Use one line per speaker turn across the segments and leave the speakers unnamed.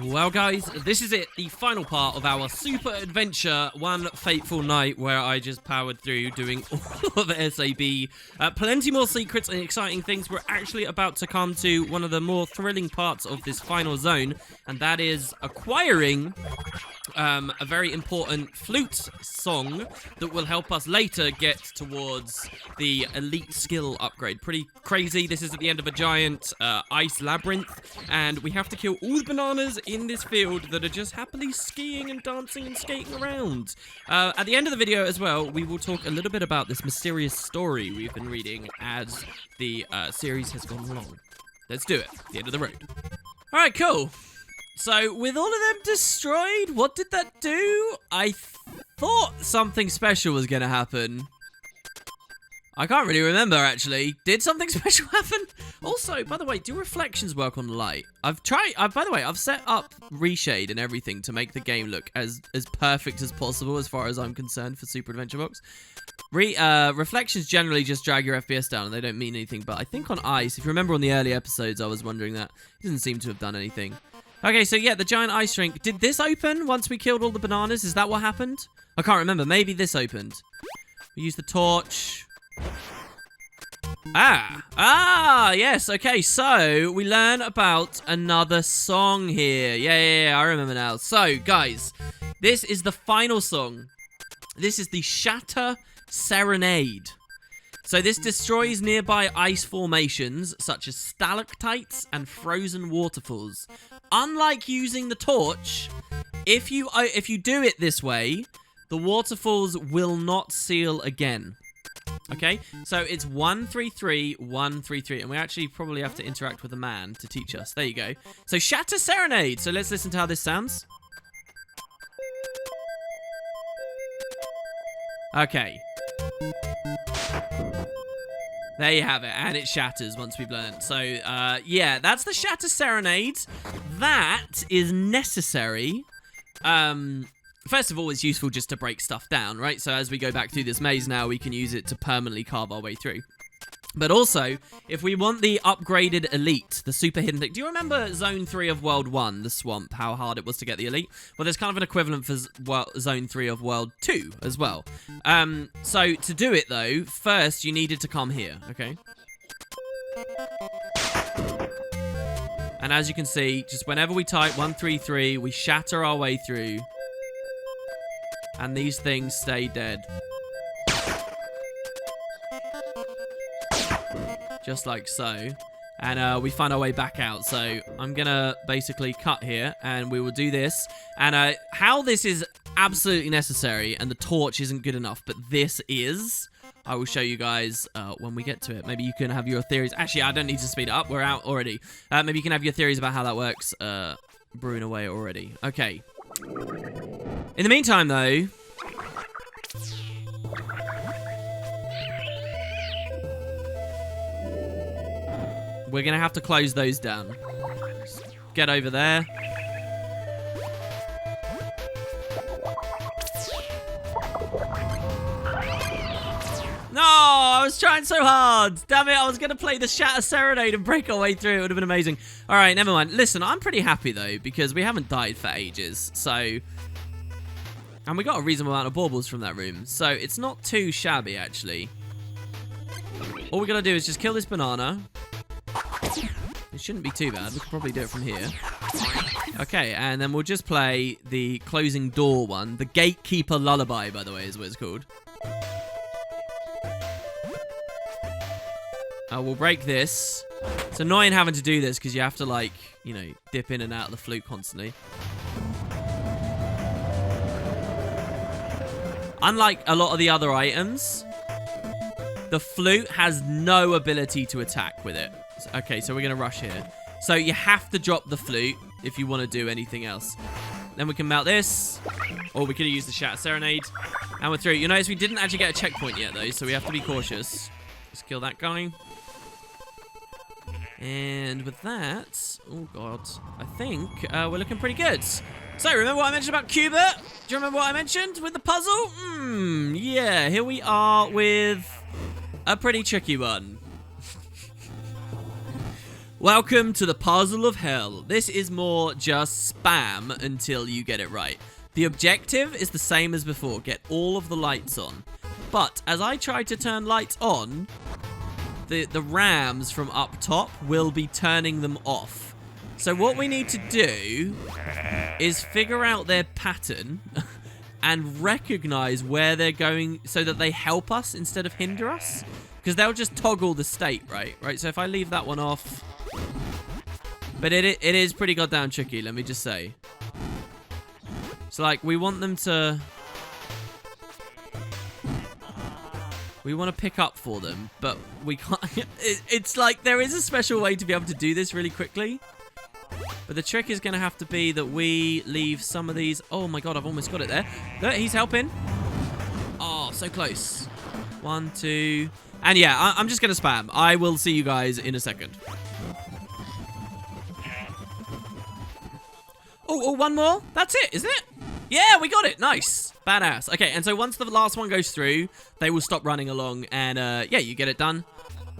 Well, guys, this is it. The final part of our super adventure, one fateful night where I just powered through doing all of SAB. Plenty more secrets and exciting things. We're actually about to come to one of the more thrilling parts of this final zone, and that is acquiring a very important flute song that will help us later get towards the elite skill upgrade. Pretty crazy. This is at the end of a giant ice labyrinth, and we have to kill all the bananas in this field that are just happily skiing and dancing and skating around. At the end of the video as well, we will talk a little bit about this mysterious story we've been reading as the series has gone along. Let's do it. The end of the road. All right, cool. So, with all of them destroyed, what did that do? I thought something special was going to happen. I can't really remember, actually. Did something special happen? Also, by the way, do reflections work on light? By the way, I've set up reshade and everything to make the game look as perfect as possible as far as I'm concerned for Super Adventure Box. Reflections generally just drag your FPS down and they don't mean anything, but I think on ice, if you remember on the early episodes, I was wondering that. It doesn't seem to have done anything. Okay, so yeah, the giant ice rink. Did this open once we killed all the bananas? Is that what happened? I can't remember. Maybe this opened. We use the torch. Yes. Okay, so we learn about another song here. Yeah, I remember now. So, guys, this is the final song. This is the Shatter Serenade. So this destroys nearby ice formations, such as stalactites and frozen waterfalls. Unlike using the torch, if you do it this way, the waterfalls will not seal again. Okay, so it's 133, 133, and we actually probably have to interact with a man to teach us. There you go. So Shatter Serenade. So let's listen to how this sounds. Okay. There you have it, and it shatters once we've learned. So, yeah, that's the Shatter Serenade. That is necessary. First of all, it's useful just to break stuff down, right? So as we go back through this maze now, we can use it to permanently carve our way through. But also, if we want the upgraded elite, the super hidden thing. Do you remember Zone 3 of World 1, the swamp, how hard it was to get the elite? Well, there's kind of an equivalent for Zone 3 of World 2 as well. So to do it, though, first you needed to come here, okay? And as you can see, just whenever we type 133, we shatter our way through. And these things stay dead. Just like so. And we find our way back out. So I'm going to basically cut here. And we will do this. And how this is absolutely necessary. And the torch isn't good enough. But this is. I will show you guys when we get to it. Maybe you can have your theories. Actually, I don't need to speed it up. We're out already. Maybe you can have your theories about how that works. Brewing away already. Okay. In the meantime, though. We're going to have to close those down. Get over there. No, I was trying so hard. Damn it, I was going to play the Shatter Serenade and break our way through. It would have been amazing. All right, never mind. Listen, I'm pretty happy, though, because we haven't died for ages. So, and we got a reasonable amount of baubles from that room. So, it's not too shabby, actually. All we got to do is just kill this banana. It shouldn't be too bad. We could probably do it from here. Okay, and then we'll just play the closing door one. The Gatekeeper Lullaby, by the way, is what it's called. We'll break this. It's annoying having to do this because you have to, like, you know, dip in and out of the flute constantly. Unlike a lot of the other items, the flute has no ability to attack with it. Okay, so we're going to rush here. So you have to drop the flute if you want to do anything else. Then we can melt this. Or we could have used the Shatter Serenade. And we're through. You notice we didn't actually get a checkpoint yet, though, so we have to be cautious. Just kill that guy. And with that... Oh, God. I think we're looking pretty good. So, remember what I mentioned about Cubert? Do you remember what I mentioned with the puzzle? Yeah, here we are with a pretty tricky one. Welcome to the puzzle of hell. This is more just spam until you get it right. The objective is the same as before, get all of the lights on. But as I try to turn lights on, the rams from up top will be turning them off. So what we need to do is figure out their pattern and recognize where they're going so that they help us instead of hinder us. Because they'll just toggle the state, right? So if I leave that one off... But it is pretty goddamn tricky, let me just say. So, like, we want them to... We want to pick up for them, but we can't... It's like there is a special way to be able to do this really quickly. But the trick is going to have to be that we leave some of these... Oh my god, I've almost got it there. Look, he's helping. Oh, so close. 1, 2... And yeah, I'm just going to spam. I will see you guys in a second. Oh, one more? That's it, is it? Yeah, we got it. Nice. Badass. Okay, and so once the last one goes through, they will stop running along, and yeah, you get it done.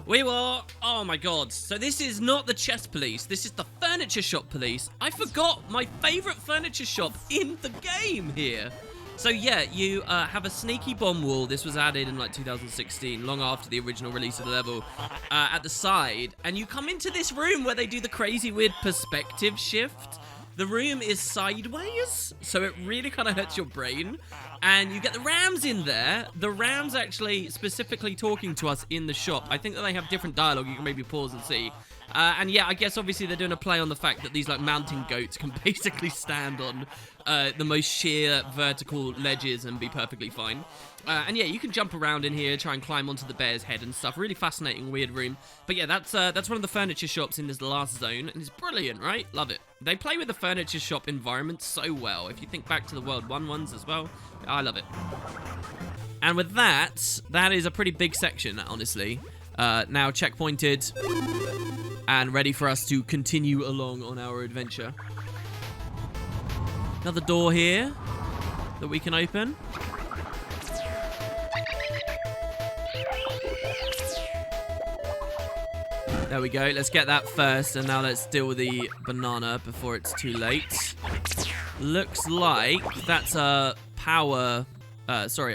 We will... Oh my god. So this is not the chess police. This is the furniture shop police. I forgot my favorite furniture shop in the game here. So yeah, you have a sneaky bomb wall. This was added in like 2016, long after the original release of the level, at the side. And you come into this room where they do the crazy weird perspective shift. The room is sideways, so it really kind of hurts your brain. And you get the rams in there. The rams actually specifically talking to us in the shop. I think that they have different dialogue. You can maybe pause and see. And yeah, I guess obviously they're doing a play on the fact that these like mountain goats can basically stand on the most sheer vertical ledges and be perfectly fine. And yeah, you can jump around in here, try and climb onto the bear's head and stuff. Really fascinating, weird room. But yeah, that's one of the furniture shops in this last zone, and it's brilliant, right? Love it. They play with the furniture shop environment so well. If you think back to the World 1 ones as well, I love it. And with that, that is a pretty big section, honestly. Now checkpointed and ready for us to continue along on our adventure. Another door here that we can open. There we go. Let's get that first, and now let's deal with the banana before it's too late. Looks like that's a a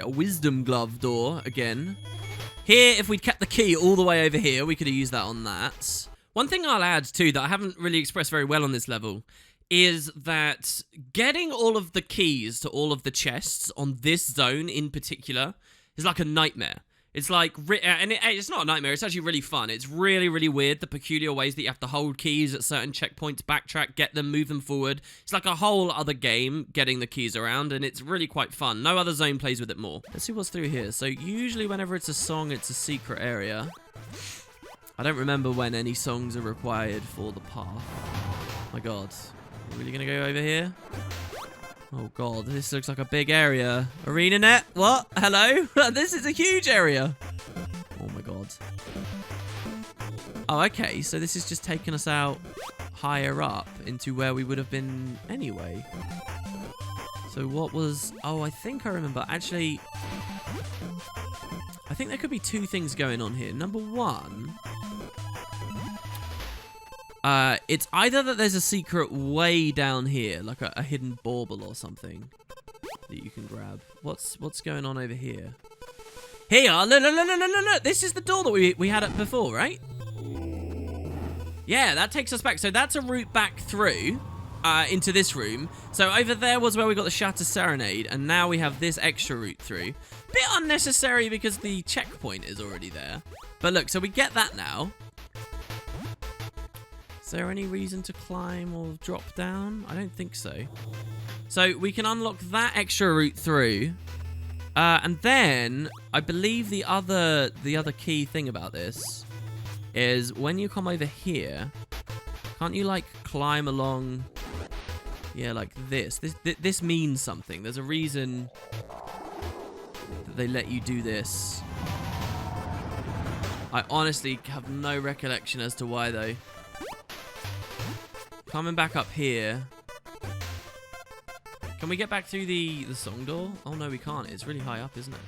wisdom glove door again. Here, if we'd kept the key all the way over here, we could have used that on that. One thing I'll add, too, that I haven't really expressed very well on this level, is that getting all of the keys to all of the chests on this zone in particular is like a nightmare. It's like, and it's not a nightmare, it's actually really fun. It's really, really weird, the peculiar ways that you have to hold keys at certain checkpoints, backtrack, get them, move them forward. It's like a whole other game, getting the keys around, and it's really quite fun. No other zone plays with it more. Let's see what's through here. So usually whenever it's a song, it's a secret area. I don't remember when any songs are required for the path. My god. Are we really gonna go over here? Oh god, this looks like a big area. ArenaNet? What? Hello? This is a huge area. Oh my god. Oh, okay, so this is just taking us out higher up into where we would have been anyway. So what was... Oh, I think I remember. Actually, I think there could be two things going on here. Number one... it's either that there's a secret way down here, like a hidden bauble or something that you can grab. What's going on over here? Here, look. This is the door that we had up before, right? Yeah, that takes us back. So that's a route back through into this room. So over there was where we got the Shatter Serenade, and now we have this extra route through. Bit unnecessary because the checkpoint is already there. But look, so we get that now. Is there any reason to climb or drop down? I don't think so. So we can unlock that extra route through. And then I believe the other key thing about this is when you come over here, can't you like climb along? Yeah, like this. This means something. There's a reason that they let you do this. I honestly have no recollection as to why though. Coming back up here. Can we get back through the song door? Oh no, we can't. It's really high up, isn't it?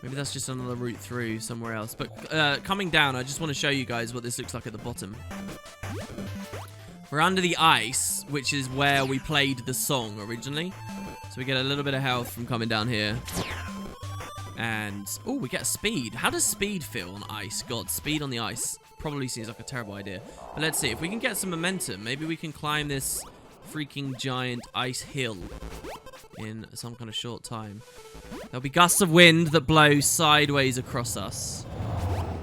Maybe that's just another route through somewhere else. But coming down, I just want to show you guys what this looks like at the bottom. We're under the ice, which is where we played the song originally. So we get a little bit of health from coming down here. And, oh, we get speed. How does speed feel on ice? God, speed on the ice probably seems like a terrible idea. But let's see. If we can get some momentum, maybe we can climb this freaking giant ice hill in some kind of short time. There'll be gusts of wind that blow sideways across us.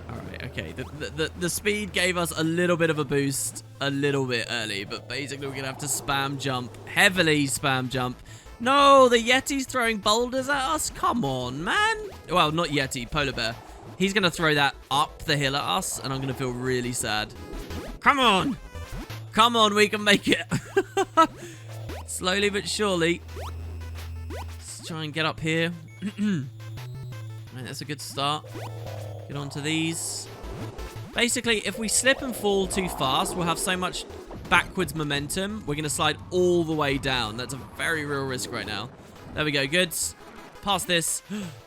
Alright, okay. The speed gave us a little bit of a boost a little bit early, but basically we're going to have to spam jump, heavily spam jump. No, the Yeti's throwing boulders at us? Come on, man. Well, not Yeti, Polar Bear. He's going to throw that up the hill at us, and I'm going to feel really sad. Come on. Come on, we can make it. Slowly but surely. Let's try and get up here. Right, that's a good start. Get onto these. Basically, if we slip and fall too fast, we'll have so much backwards momentum, we're going to slide all the way down. That's a very real risk right now. There we go. Good. Past this.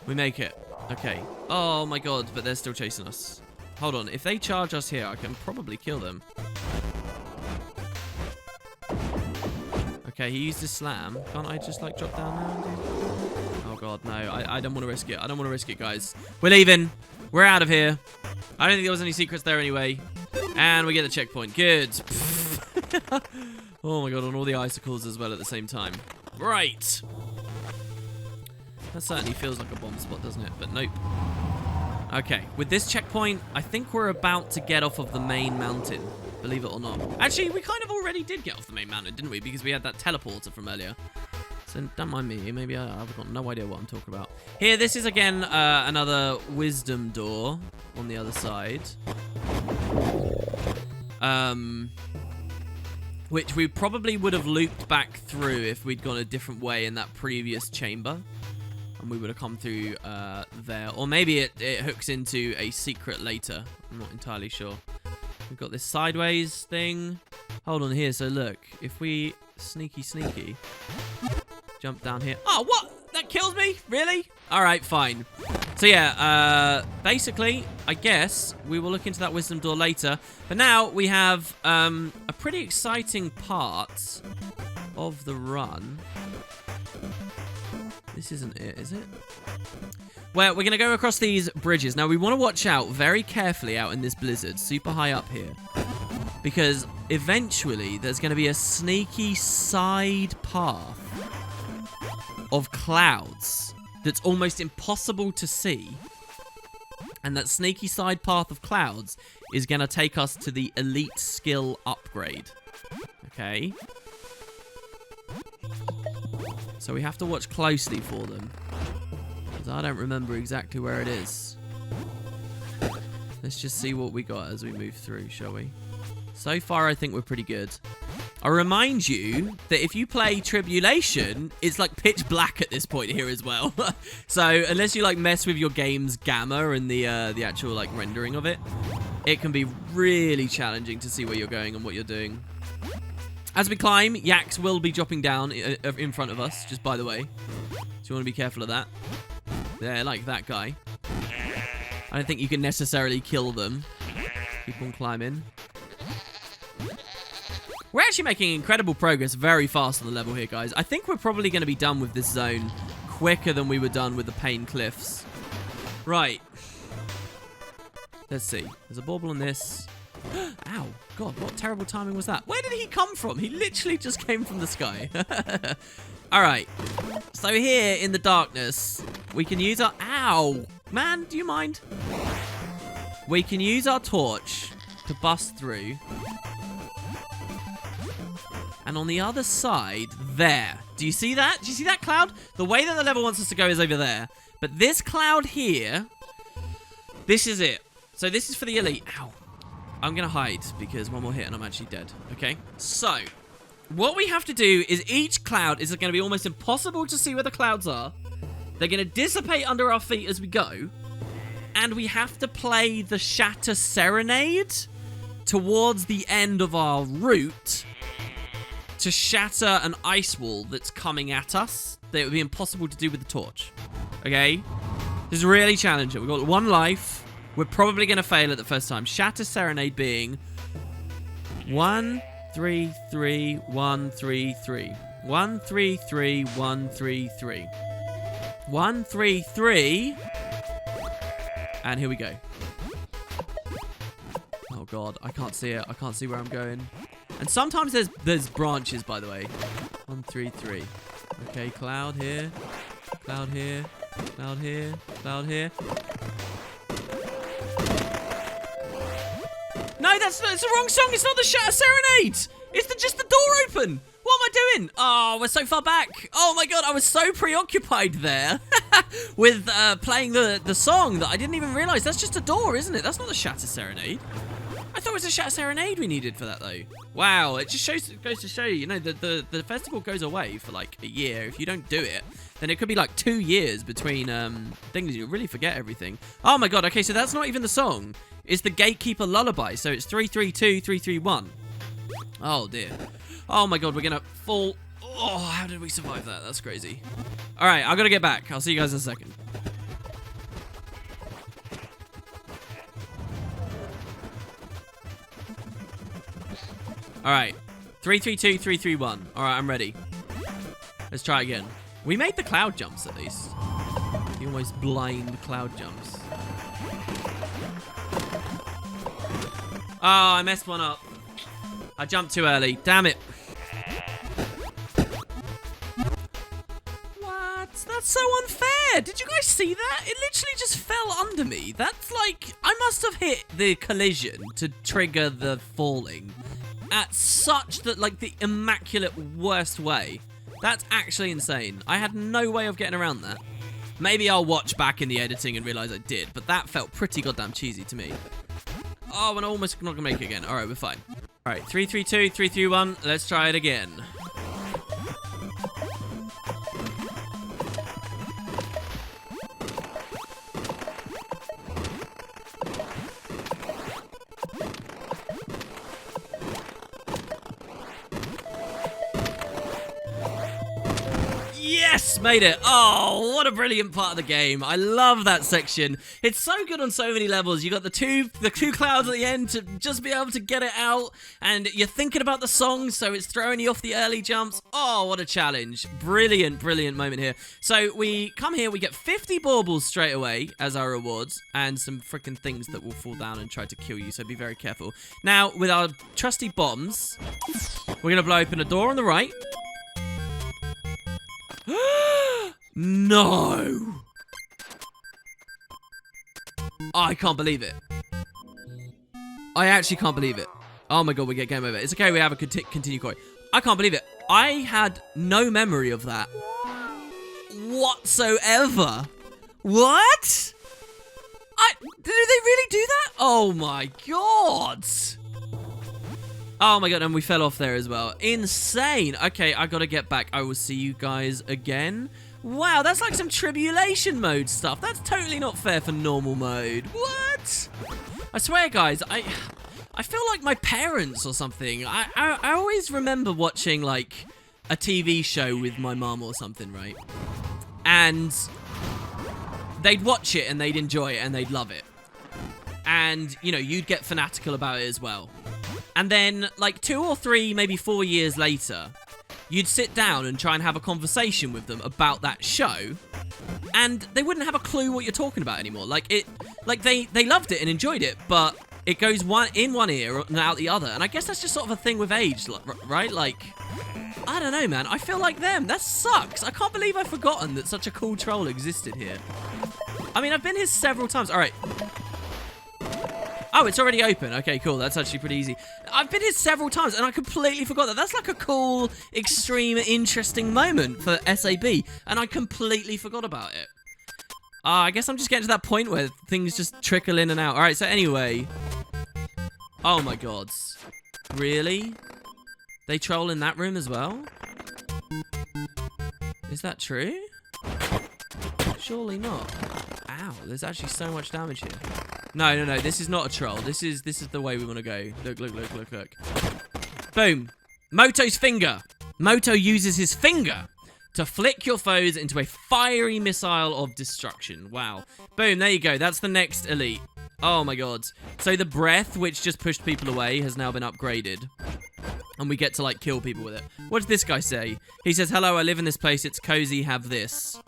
We make it. Okay. Oh my god, but they're still chasing us. Hold on. If they charge us here, I can probably kill them. Okay, he used his slam. Can't I just, like, drop down now, dude? Oh god, no. I don't want to risk it. I don't want to risk it, guys. We're leaving. We're out of here. I don't think there was any secrets there anyway. And we get the checkpoint. Good. Oh my god, on all the icicles as well at the same time. Right. That certainly feels like a bomb spot, doesn't it? But nope. Okay, with this checkpoint, I think we're about to get off of the main mountain. Believe it or not. Actually, we kind of already did get off the main mountain, didn't we? Because we had that teleporter from earlier. So don't mind me. Maybe I've got no idea what I'm talking about. Here, this is again another wisdom door on the other side. Which we probably would have looped back through if we'd gone a different way in that previous chamber. And we would have come through there. Or maybe it hooks into a secret later. I'm not entirely sure. We've got this sideways thing. Hold on here. So look, if we sneaky jump down here. Oh, what? That kills me? Really? All right, fine. So yeah, basically, I guess we will look into that wisdom door later. But now we have a pretty exciting part of the run. This isn't it, is it? Well, we're going to go across these bridges. Now, we want to watch out very carefully out in this blizzard, super high up here. Because eventually, there's going to be a sneaky side path of clouds that's almost impossible to see. And that sneaky side path of clouds is going to take us to the elite skill upgrade. Okay. So we have to watch closely for them. Because I don't remember exactly where it is. Let's just see what we got as we move through, shall we? So far, I think we're pretty good. I remind you that if you play Tribulation, it's like pitch black at this point here as well. So unless you like mess with your game's gamma and the actual like rendering of it, it can be really challenging to see where you're going and what you're doing. As we climb, yaks will be dropping down in front of us, just by the way. So you want to be careful of that. They're like that guy. I don't think you can necessarily kill them. Keep on climbing. We're actually making incredible progress very fast on the level here, guys. I think we're probably going to be done with this zone quicker than we were done with the Pain Cliffs. Right. Let's see. There's a bauble on this. Ow. God, what terrible timing was that? Where did he come from? He literally just came from the sky. Alright. So here in the darkness, we can use our... Ow. Man, do you mind? We can use our torch to bust through. And on the other side, there. Do you see that? Do you see that cloud? The way that the level wants us to go is over there. But this cloud here, this is it. So this is for the elite. Ow. I'm going to hide because one more hit and I'm actually dead. Okay? So, what we have to do is each cloud is going to be almost impossible to see where the clouds are. They're going to dissipate under our feet as we go. And we have to play the Shatter Serenade towards the end of our route to shatter an ice wall that's coming at us that it would be impossible to do with the torch. Okay? This is really challenging. We've got 1 life. We're probably going to fail at the first time. Shatter Serenade being 1, 3, 3, 1, 3, 3. 1, 3, 3, 1, 3, 3. 1, 3, 3. And here we go. Oh god, I can't see it. I can't see where I'm going. And sometimes there's branches, by the way. 1, 3, 3. Okay, cloud here. Cloud here. Cloud here. Cloud here. No, that's the wrong song. It's not the Shatter Serenade. It's just the door open. What am I doing? Oh, we're so far back. Oh my god, I was so preoccupied there with playing the song that I didn't even realize. That's just a door, isn't it? That's not the Shatter Serenade. I thought it was a Shatter Serenade we needed for that, though. Wow, it just goes to show you, the festival goes away for like a year. If you don't do it, then it could be like 2 years between things. You really forget everything. Oh my god, okay, so that's not even the song. It's the Gatekeeper Lullaby, so it's 332, 331. Oh dear. Oh my god, we're gonna fall. Oh, how did we survive that? That's crazy. All right, I gotta get back. I'll see you guys in a second. All right, 332, 331. All right, I'm ready. Let's try again. We made the cloud jumps at least. The almost blind cloud jumps. Oh, I messed one up. I jumped too early. Damn it. What? That's so unfair. Did you guys see that? It literally just fell under me. That's like, I must have hit the collision to trigger the falling at such that, like, the immaculate worst way. That's actually insane. I had no way of getting around that. Maybe I'll watch back in the editing and realize I did, but that felt pretty goddamn cheesy to me. Oh, and I'm almost not gonna make it again. All right, we're fine. All right, 332, 331. Let's try it again. Yes, made it. Oh, what a brilliant part of the game. I love that section. It's so good on so many levels. You got the two clouds at the end to just be able to get it out, and you're thinking about the song, so it's throwing you off the early jumps. Oh, what a challenge. Brilliant, brilliant moment here. So we come here, we get 50 baubles straight away as our rewards, and some freaking things that will fall down and try to kill you, so be very careful. Now, with our trusty bombs, we're going to blow open a door on the right. No! I can't believe it. I actually can't believe it. Oh my god, we get game over. It's okay, we have a continue coin. I can't believe it. I had no memory of that whatsoever. What? Did they really do that? Oh my god. Oh my god, and we fell off there as well. Insane. Okay, I gotta get back. I will see you guys again. Wow, that's like some tribulation mode stuff. That's totally not fair for normal mode. What? I swear, guys, I feel like my parents or something. I always remember watching, like, a TV show with my mum or something, right? And they'd watch it and they'd enjoy it and they'd love it. And, you know, you'd get fanatical about it as well. And then, like, 2 or 3, maybe 4 years later, you'd sit down and try and have a conversation with them about that show, and they wouldn't have a clue what you're talking about anymore. Like, they loved it and enjoyed it, but it goes in one ear and out the other. And I guess that's just sort of a thing with age, right? Like, I don't know, man. I feel like them. That sucks. I can't believe I've forgotten that such a cool troll existed here. I mean, I've been here several times. All right. Oh, it's already open. Okay, cool. That's actually pretty easy. I've been here several times, and I completely forgot that. That's like a cool, extreme, interesting moment for SAB, and I completely forgot about it. I guess I'm just getting to that point where things just trickle in and out. All right, so anyway. Oh, my God. Really? They troll in that room as well? Is that true? Surely not. Ow, there's actually so much damage here. No, this is not a troll. This is the way we want to go. Look. Boom. Moto's finger. Moto uses his finger to flick your foes into a fiery missile of destruction. Wow. Boom, there you go. That's the next elite. Oh my god. So the breath, which just pushed people away, has now been upgraded. And we get to, like, kill people with it. What does this guy say? He says, hello, I live in this place. It's cozy. Have this.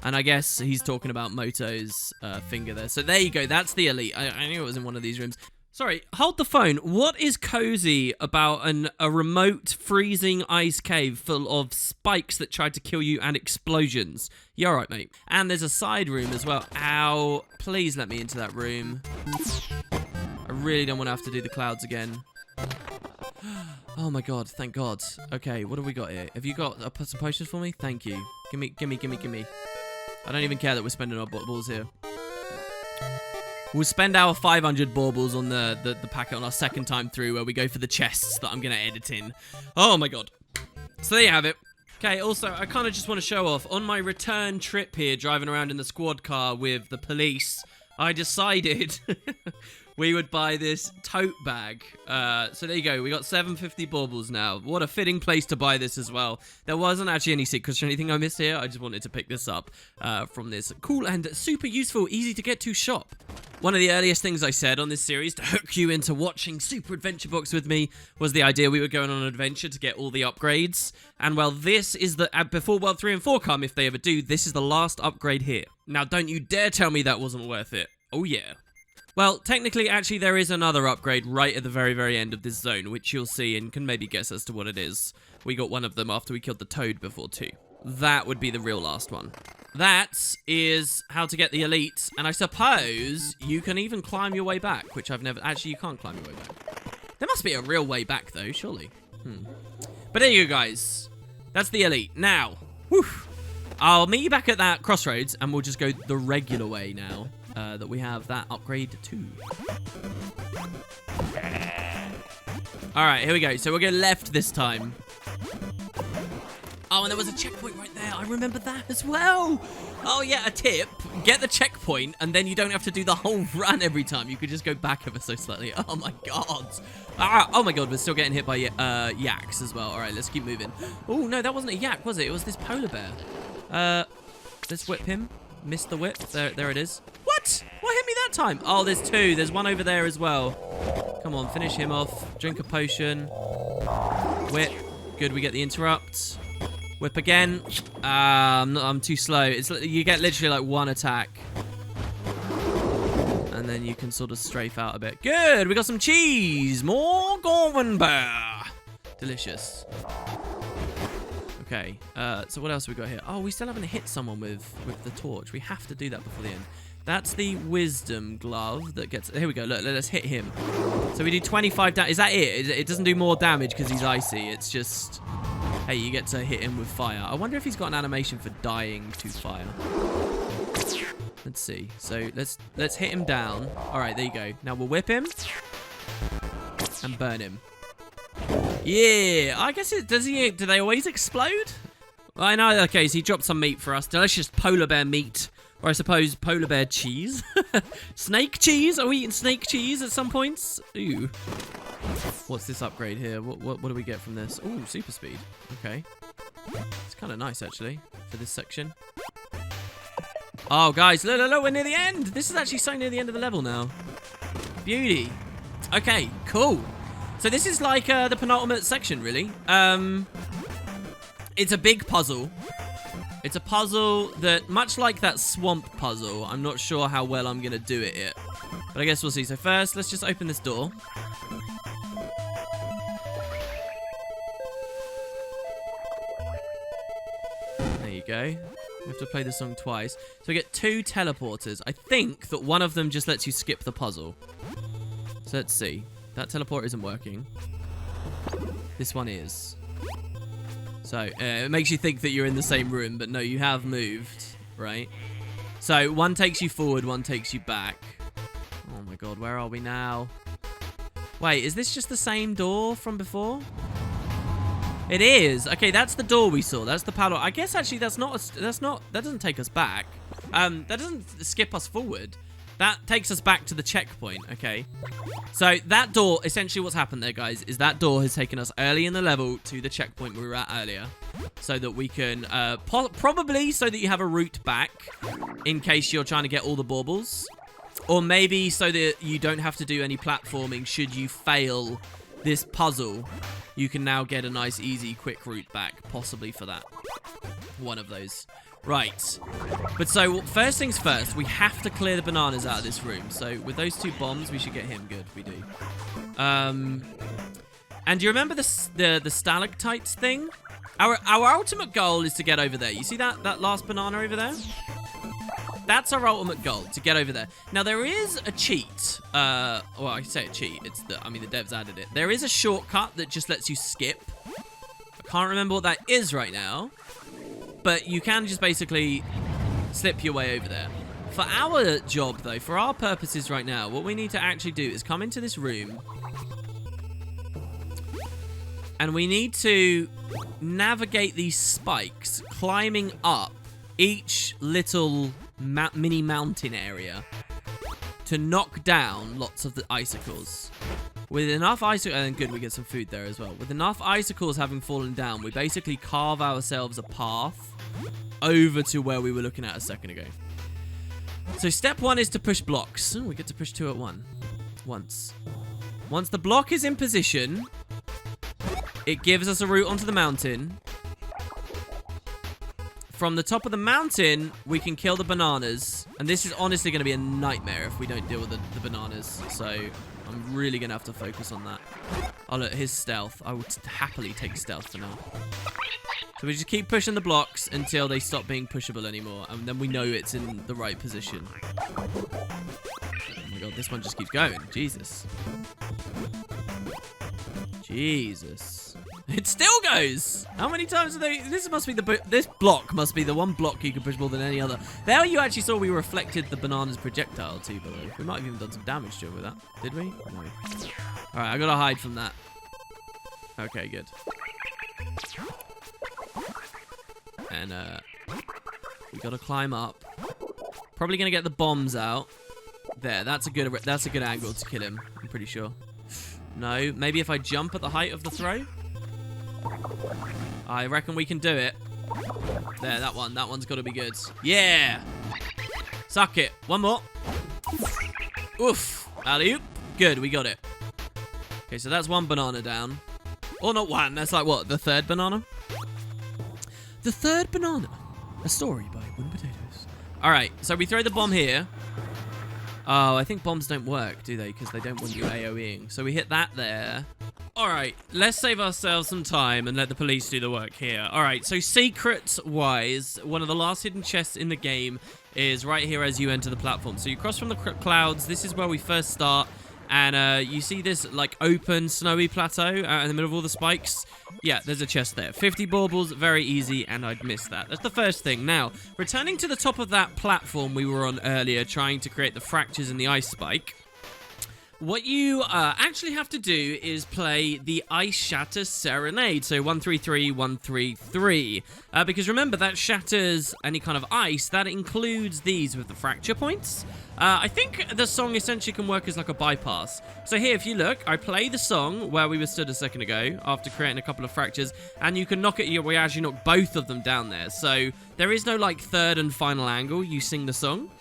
And I guess he's talking about Moto's finger there. So there you go. That's the elite. I knew it was in one of these rooms. Sorry, hold the phone. What is cozy about a remote freezing ice cave full of spikes that tried to kill you and explosions? You alright, mate? And there's a side room as well. Ow. Please let me into that room. I really don't want to have to do the clouds again. Oh my god, thank god. Okay, what have we got here? Have you got some potions for me? Thank you. Gimme. I don't even care that we're spending our balls here. We'll spend our 500 baubles on the packet on our second time through, where we go for the chests that I'm going to edit in. Oh my god. So there you have it. Okay, also, I kind of just want to show off. On my return trip here, driving around in the squad car with the police, I decided we would buy this tote bag. So there you go. We got 750 baubles now. What a fitting place to buy this as well. There wasn't actually any secrets or anything I missed here. I just wanted to pick this up from this cool and super useful, easy to get to shop. One of the earliest things I said on this series to hook you into watching Super Adventure Books with me was the idea we were going on an adventure to get all the upgrades. And well, this is the, before World 3 and 4 come, if they ever do, this is the last upgrade here. Now, don't you dare tell me that wasn't worth it. Oh yeah. Well, technically, actually, there is another upgrade right at the very, very end of this zone, which you'll see and can maybe guess as to what it is. We got one of them after we killed the toad before, too. That would be the real last one. That is how to get the elites, and I suppose you can even climb your way back, which I've never... Actually, you can't climb your way back. There must be a real way back, though, surely. But there you go, guys. That's the elite. Now, whew, I'll meet you back at that crossroads, and we'll just go the regular way now. That we have that upgrade too. Alright, here we go. So we'll go left this time. Oh, and there was a checkpoint right there. I remember that as well. Oh, yeah, a tip. Get the checkpoint, and then you don't have to do the whole run every time. You could just go back ever so slightly. Oh, my God. Ah, oh, my God, we're still getting hit by yaks as well. All right, let's keep moving. Oh, no, that wasn't a yak, was it? It was this polar bear. Let's whip him. Missed the whip. There it is. What? What hit me that time? Oh, there's two. There's one over there as well. Come on, finish him off. Drink a potion. Whip. Good, we get the interrupt. Whip again. I'm too slow. You get literally like one attack. And then you can sort of strafe out a bit. Good, we got some cheese. More Gorman Bear. Delicious. Okay, so what else have we got here? Oh, we still haven't hit someone with the torch. We have to do that before the end. That's the wisdom glove that gets... Here we go, look, let's hit him. So we do 25 damage. Is that it? It doesn't do more damage because he's icy. It's just... Hey, you get to hit him with fire. I wonder if he's got an animation for dying to fire. Let's see. So let's hit him down. All right, there you go. Now we'll whip him and burn him. Yeah, I guess it does. Do they always explode? I know. Okay, so he dropped some meat for us. Delicious polar bear meat, or I suppose polar bear cheese. Snake cheese. Are we eating snake cheese at some points? Ooh. What's this upgrade here? What do we get from this? Ooh, super speed. Okay. It's kind of nice actually for this section. Oh, guys, look, we're near the end. This is actually so near the end of the level now. Beauty. Okay, cool. So this is like the penultimate section, really. It's a big puzzle. It's a puzzle that, much like that swamp puzzle, I'm not sure how well I'm going to do it yet. But I guess we'll see. So first, let's just open this door. There you go. We have to play the song twice. So we get 2 teleporters. I think that one of them just lets you skip the puzzle. So let's see. That teleport isn't working. This one is. So it makes you think that you're in the same room, but no, you have moved, right? So one takes you forward, one takes you back. Oh my god, where are we now? Wait, is this just the same door from before? It is. Okay, that's the door we saw. That's the paddle. I guess actually that doesn't take us back. That doesn't skip us forward. that takes us back to the checkpoint, okay? So that door, essentially what's happened there, guys, is that door has taken us early in the level to the checkpoint we were at earlier. So that we can, probably so that you have a route back in case you're trying to get all the baubles. Or maybe so that you don't have to do any platforming should you fail this puzzle. You can now get a nice, easy, quick route back, possibly for that. One of those. Right. But so, first things first, we have to clear the bananas out of this room. So, with those 2 bombs, we should get him good. We do. And do you remember the stalactites thing? Our ultimate goal is to get over there. You see that last banana over there? That's our ultimate goal, to get over there. Now, there is a cheat. Well, I say a cheat. It's the devs added it. There is a shortcut that just lets you skip. I can't remember what that is right now. But you can just basically slip your way over there. For our job, though, for our purposes right now, what we need to actually do is come into this room. And we need to navigate these spikes, climbing up each little mini mountain area to knock down lots of the icicles. With enough icicles, and good, we get some food there as well. With enough icicles having fallen down, we basically carve ourselves a path over to where we were looking at a second ago. So step 1 is to push blocks. Ooh, we get to push 2 at once. Once the block is in position, it gives us a route onto the mountain. From the top of the mountain, we can kill the bananas. And this is honestly going to be a nightmare if we don't deal with the bananas. So I'm really going to have to focus on that. Oh, look, his stealth. I would happily take stealth for now. So we just keep pushing the blocks until they stop being pushable anymore. And then we know it's in the right position. Oh my god, this one just keeps going. Jesus. It still goes! How many times are they... This block must be the one block you can push more than any other. There you actually saw we reflected the banana's projectile too, by the way. We might have even done some damage to it with that. Did we? No. Alright, I gotta hide from that. Okay, good. And, we gotta climb up. Probably gonna get the bombs out. There, that's a good angle to kill him, I'm pretty sure. No, maybe if I jump at the height of the throw? I reckon we can do it. There, that one's got to be good. Yeah! Suck it. One more. Oof. Alley-oop. Good, we got it. Okay, so that's 1 banana down. Or not 1, that's like what, the 3rd banana? The 3rd banana. A story by Wooden Potatoes. Alright, so we throw the bomb here. Oh, I think bombs don't work, do they? Because they don't want you AoEing. So we hit that there. Alright, let's save ourselves some time and let the police do the work here. Alright, so secrets-wise, one of the last hidden chests in the game is right here as you enter the platform. So you cross from the clouds. This is where we first start. And you see this, like, open, snowy plateau in the middle of all the spikes? Yeah, there's a chest there. 50 baubles, very easy, and I'd missed that. That's the first thing. Now, returning to the top of that platform we were on earlier, trying to create the fractures in the ice spike, what you actually have to do is play the Ice Shatter Serenade. So 133, 133. Because remember, that shatters any kind of ice. That includes these with the fracture points. I think the song essentially can work as like a bypass. So here, if you look, I play the song where we were stood a second ago after creating a couple of fractures. And you can knock it, we actually knock both of them down there. So there is no like 3rd and final angle. You sing the song.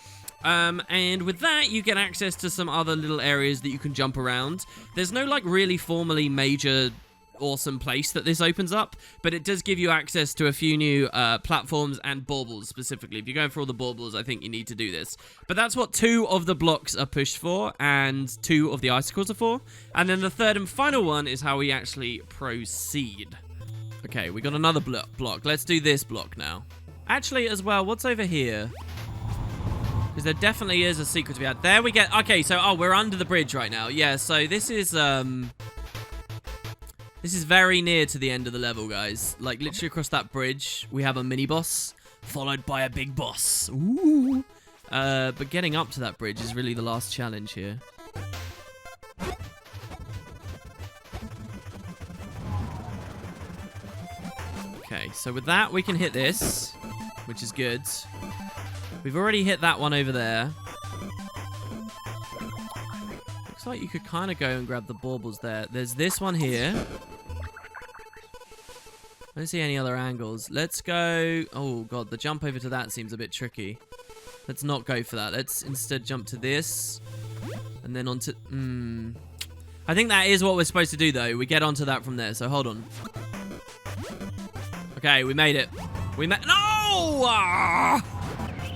And with that, you get access to some other little areas that you can jump around. There's no, like, really formally major awesome place that this opens up, but it does give you access to a few new platforms and baubles specifically. If you're going for all the baubles, I think you need to do this. But that's what 2 of the blocks are pushed for, and 2 of the icicles are for. And then the 3rd and final one is how we actually proceed. Okay, we got another block. Let's do this block now. Actually, as well, what's over here? Because there definitely is a secret to be had. There we get... Okay, so... Oh, we're under the bridge right now. Yeah, so this is... This is very near to the end of the level, guys. Like, literally across that bridge, we have a mini-boss, followed by a big boss. Ooh. But getting up to that bridge is really the last challenge here. Okay, so with that, we can hit this, which is good. We've already hit that one over there. Looks like you could kind of go and grab the baubles there. There's this one here. I don't see any other angles. Let's go... Oh, God. The jump over to that seems a bit tricky. Let's not go for that. Let's instead jump to this. And then onto... I think that is what we're supposed to do, though. We get onto that from there. So, hold on. Okay, we made it. We made... No! Ah!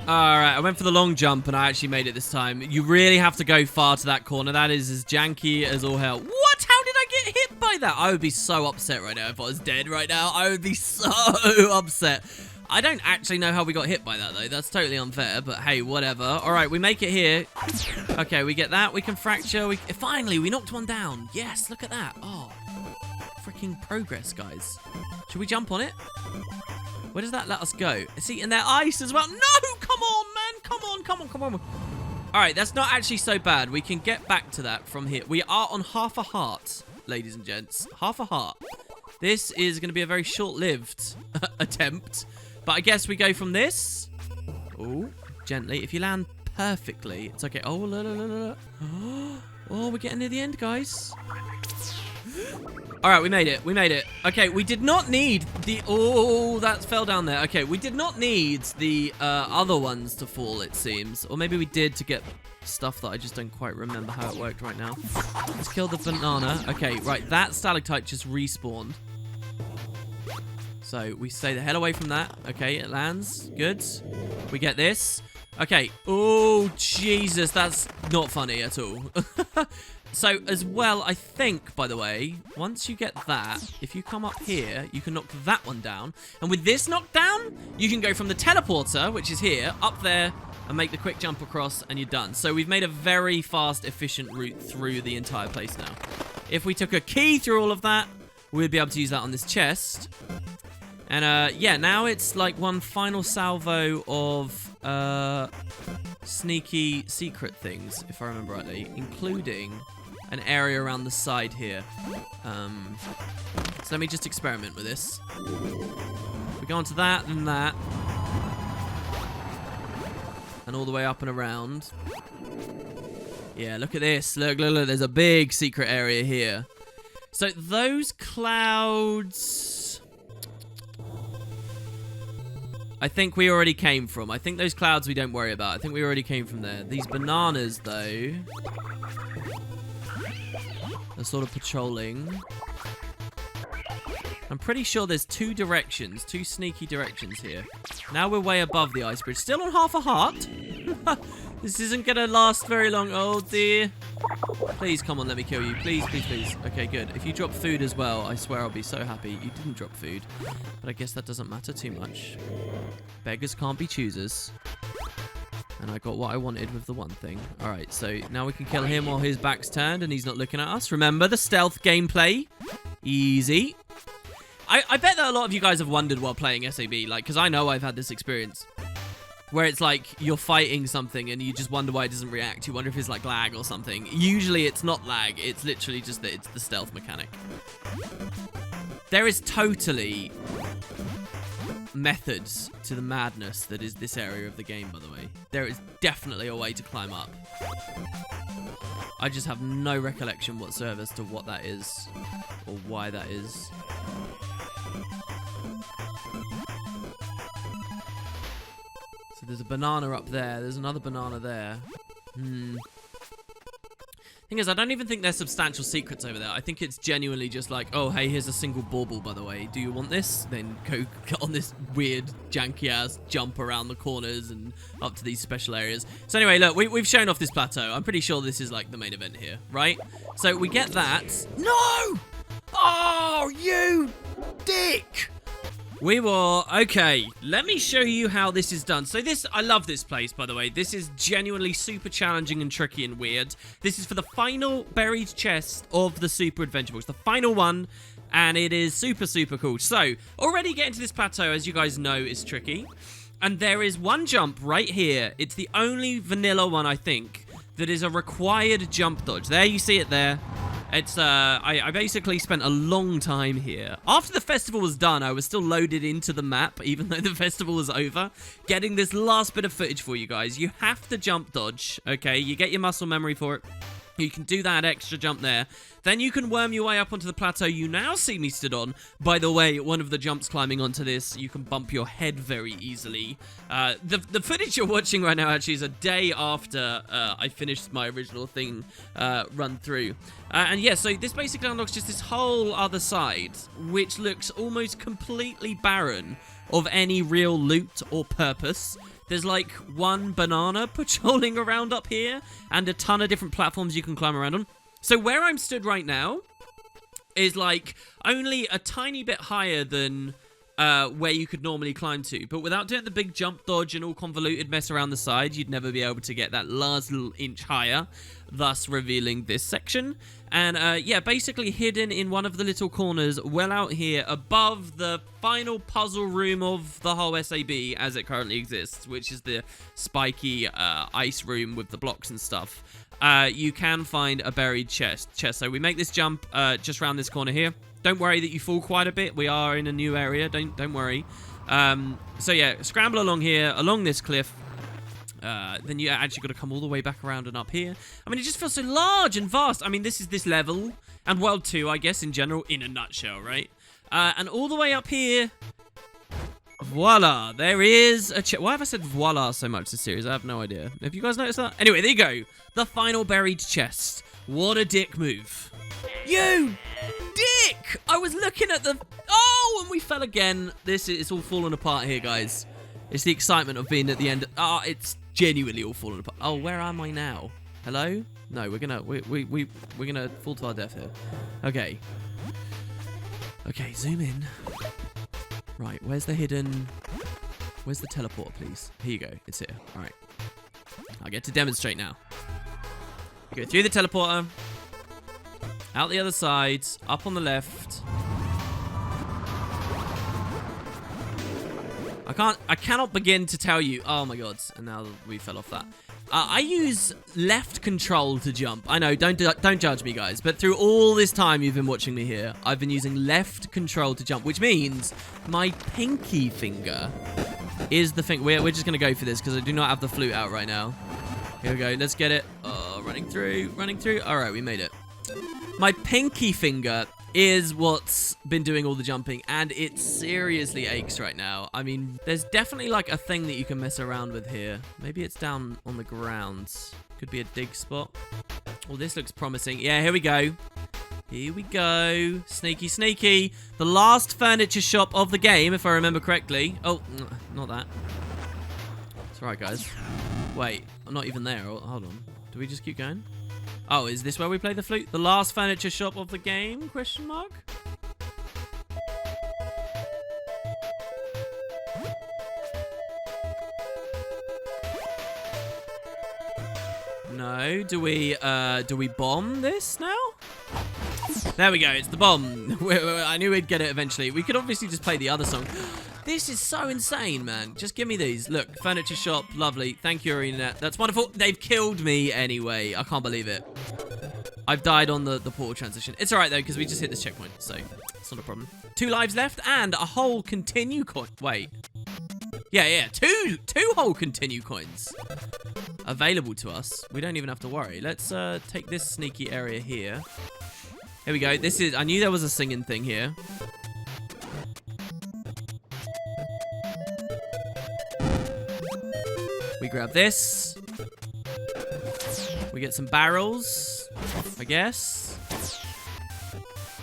Alright, I went for the long jump, and I actually made it this time. You really have to go far to that corner. That is as janky as all hell. What? How did I get hit by that? I would be so upset right now if I was dead right now. I would be so upset. I don't actually know how we got hit by that, though. That's totally unfair, but hey, whatever. Alright, we make it here. Okay, we get that. We can fracture. Finally, we knocked one down. Yes, look at that. Oh, freaking progress, guys. Should we jump on it? Where does that let us go? See, and they're ice as well. No! Come on, man! Come on, come on, come on. Alright, that's not actually so bad. We can get back to that from here. We are on half a heart, ladies and gents. Half a heart. This is going to be a very short-lived attempt. But I guess we go from this. Oh, gently. If you land perfectly, it's okay. Oh, la, la, la, la. Oh, we're getting near the end, guys. All right, we made it. We made it. Okay, we did not need the... Oh, that fell down there. Okay, we did not need the other ones to fall, it seems. Or maybe we did to get stuff that I just don't quite remember how it worked right now. Let's kill the banana. Okay, right. That stalactite just respawned. So we stay the hell away from that. Okay, it lands. Good. We get this. Okay. Oh, Jesus. That's not funny at all. So, as well, I think, by the way, once you get that, if you come up here, you can knock that one down. And with this knockdown, you can go from the teleporter, which is here, up there, and make the quick jump across, and you're done. So, we've made a very fast, efficient route through the entire place now. If we took a key through all of that, we'd be able to use that on this chest. And, yeah, now it's like one final salvo of sneaky secret things, if I remember rightly, including an area around the side here. So let me just experiment with this. We go onto that and that. And all the way up and around. Yeah, look at this. Look, look, look. There's a big secret area here. So those clouds... I think we already came from. I think those clouds we don't worry about. I think we already came from there. These bananas, though, are sort of patrolling. I'm pretty sure there's two directions, two sneaky directions here. Now we're way above the ice bridge. Still on half a heart. This isn't going to last very long. Oh, dear. Please, come on, let me kill you. Please, please, please. Okay, good. If you drop food as well, I swear I'll be so happy. You didn't drop food, but I guess that doesn't matter too much. Beggars can't be choosers. And I got what I wanted with the one thing. All right, so now we can kill him while his back's turned and he's not looking at us. Remember the stealth gameplay. Easy. I bet that a lot of you guys have wondered while playing SAB, like, because I know I've had this experience. Where it's like you're fighting something and you just wonder why it doesn't react. You wonder if it's like lag or something. Usually it's not lag. It's literally just that it's the stealth mechanic. There is totally methods to the madness that is this area of the game, by the way. There is definitely a way to climb up. I just have no recollection whatsoever as to what that is or why that is. So there's a banana up there. There's another banana there. Thing is, I don't even think there's substantial secrets over there. I think it's genuinely just like, oh, hey, here's a single bauble, by the way. Do you want this? Then go get on this weird, janky-ass jump around the corners and up to these special areas. So anyway, look, we've shown off this plateau. I'm pretty sure this is like the main event here, right? So we get that. No! Oh, you dick! We will... Okay, let me show you how this is done. So this... I love this place, by the way. This is genuinely super challenging and tricky and weird. This is for the final buried chest of the Super Adventure Books. The final one, and it is super, super cool. So, already getting to this plateau, as you guys know, is tricky. And there is one jump right here. It's the only vanilla one, I think, that is a required jump dodge. There, you see it there. It's, I basically spent a long time here. After the festival was done, I was still loaded into the map, even though the festival was over. Getting this last bit of footage for you guys. You have to jump dodge, okay? You get your muscle memory for it. You can do that extra jump there. Then you can worm your way up onto the plateau you now see me stood on. By the way, one of the jumps climbing onto this, you can bump your head very easily. The footage you're watching right now actually is a day after I finished my original thing run through. And yeah, so this basically unlocks just this whole other side, which looks almost completely barren of any real loot or purpose. There's like one banana patrolling around up here and a ton of different platforms you can climb around on. So where I'm stood right now is like only a tiny bit higher than where you could normally climb to. But without doing the big jump dodge and all convoluted mess around the side, you'd never be able to get that last little inch higher, thus revealing this section. And yeah, basically hidden in one of the little corners well out here above the final puzzle room of the whole SAB as it currently exists, which is the spiky ice room with the blocks and stuff. You can find a buried chest. So we make this jump just around this corner here. Don't worry that you fall quite a bit. We are in a new area. Don't worry. So yeah, scramble along here, along this cliff. Then you actually got to come all the way back around and up here. I mean, it just feels so large and vast. I mean, this is this level and World 2, I guess, in general, in a nutshell, right? And all the way up here, voila, there is a chest. Why have I said voila so much this series? I have no idea. Have you guys noticed that? Anyway, there you go. The final buried chest. What a dick move. You dick! I was looking at the... Oh, and we fell again. This is all falling apart here, guys. It's the excitement of being at the end. It's genuinely all falling apart. Oh, where am I now? Hello? No, we're gonna fall to our death here. Okay. Okay, zoom in. Right, where's the teleporter, please? Here you go. It's here. All right. I get to demonstrate now. You go through the teleporter, out the other side, up on the left. I cannot begin to tell you. Oh my god! And now we fell off that. I use left control to jump. I know, don't judge me, guys. But through all this time you've been watching me here, I've been using left control to jump, which means my pinky finger is the thing. We're just gonna go for this because I do not have the flute out right now. Here we go. Let's get it. Oh, running through. All right, we made it. My pinky finger is what's been doing all the jumping, and it seriously aches right now. I mean, there's definitely like a thing that you can mess around with here. Maybe it's down on the ground. Could be a dig spot. Oh, this looks promising. Yeah, here we go. Here we go. Sneaky, sneaky. The last furniture shop of the game, if I remember correctly. Oh, not that. It's all right, guys. Wait, I'm not even there. Hold on. Do we just keep going? Oh, is this where we play the flute? The last furniture shop of the game? Question mark? No. Do we bomb this now? There we go. It's the bomb. I knew we'd get it eventually. We could obviously just play the other song. This is so insane, man. Just give me these. Look, furniture shop. Lovely. Thank you, ArenaNet. That's wonderful. They've killed me anyway. I can't believe it. I've died on the portal transition. It's all right, though, because we just hit this checkpoint, so it's not a problem. 2 lives left and a whole continue coin. Wait. Yeah. Two whole continue coins available to us. We don't even have to worry. Let's take this sneaky area here. Here we go. This is... I knew there was a singing thing here. We grab this. We get some barrels, I guess.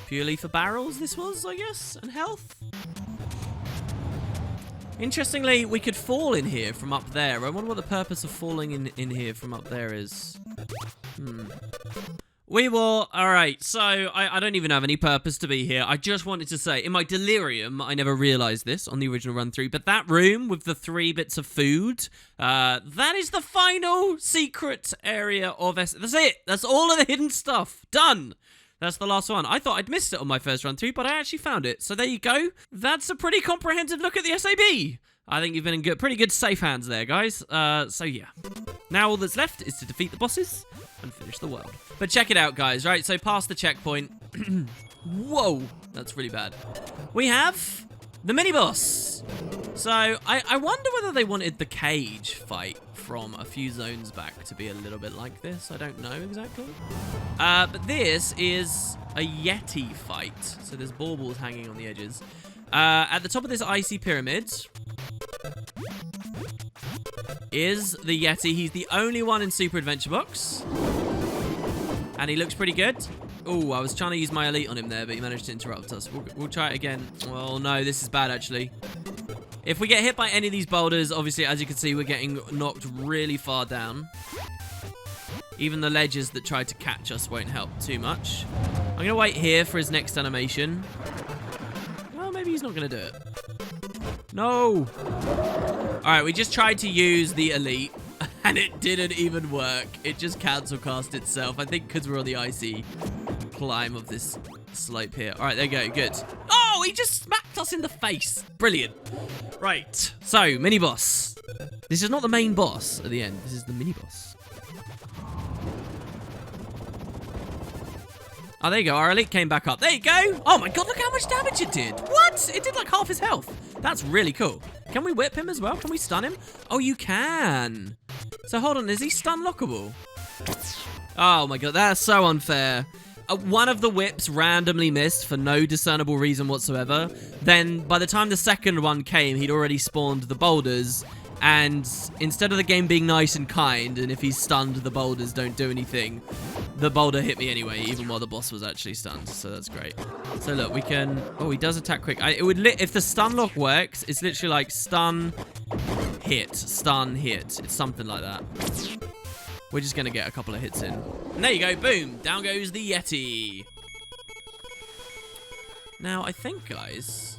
Purely for barrels, this was, I guess, and health. Interestingly, we could fall in here from up there. I wonder what the purpose of falling in here from up there is. We will... Alright, so I don't even have any purpose to be here. I just wanted to say, in my delirium, I never realized this on the original run-through, but that room with the 3 bits of food, that is the final secret area of... That's it! That's all of the hidden stuff. Done! That's the last one. I thought I'd missed it on my first run-through, but I actually found it. So there you go. That's a pretty comprehensive look at the SAB. I think you've been in pretty good safe hands there, guys. So yeah. Now all that's left is to defeat the bosses and finish the world. But check it out, guys, right? So past the checkpoint. Whoa, that's really bad. We have the mini-boss. So I wonder whether they wanted the cage fight from a few zones back to be a little bit like this. I don't know exactly. But this is a Yeti Fight. So there's baubles hanging on the edges. At the top of this icy pyramid is the Yeti. He's the only one in Super Adventure Box. And he looks pretty good. Oh, I was trying to use my elite on him there, but he managed to interrupt us. We'll try it again. Well, no, this is bad, actually. If we get hit by any of these boulders, obviously, as you can see, we're getting knocked really far down. Even the ledges that tried to catch us won't help too much. I'm going to wait here for his next animation. Well, maybe he's not going to do it. No! Alright, we just tried to use the elite, and it didn't even work. It just cancel cast itself. I think because we're on the icy climb of this slope here. Alright, there you go. Good. Oh, he just smacked us in the face. Brilliant. Right. So, mini-boss. This is not the main boss at the end. This is the mini-boss. Oh, there you go. Our elite came back up. There you go. Oh my god, look how much damage it did. What? It did like half his health. That's really cool. Can we whip him as well? Can we stun him? Oh, you can. So hold on, is he stun lockable? Oh my god, that's so unfair. One of the whips randomly missed for no discernible reason whatsoever. Then by the time the second one came, he'd already spawned the boulders. And instead of the game being nice and kind, and if he's stunned, the boulders don't do anything, the boulder hit me anyway, even while the boss was actually stunned. So that's great. So look, we can... Oh, he does attack quick. It would if the stun lock works, it's literally like stun, hit, stun, hit. It's something like that. We're just going to get a couple of hits in. And there you go. Boom. Down goes the Yeti. Now, I think, guys,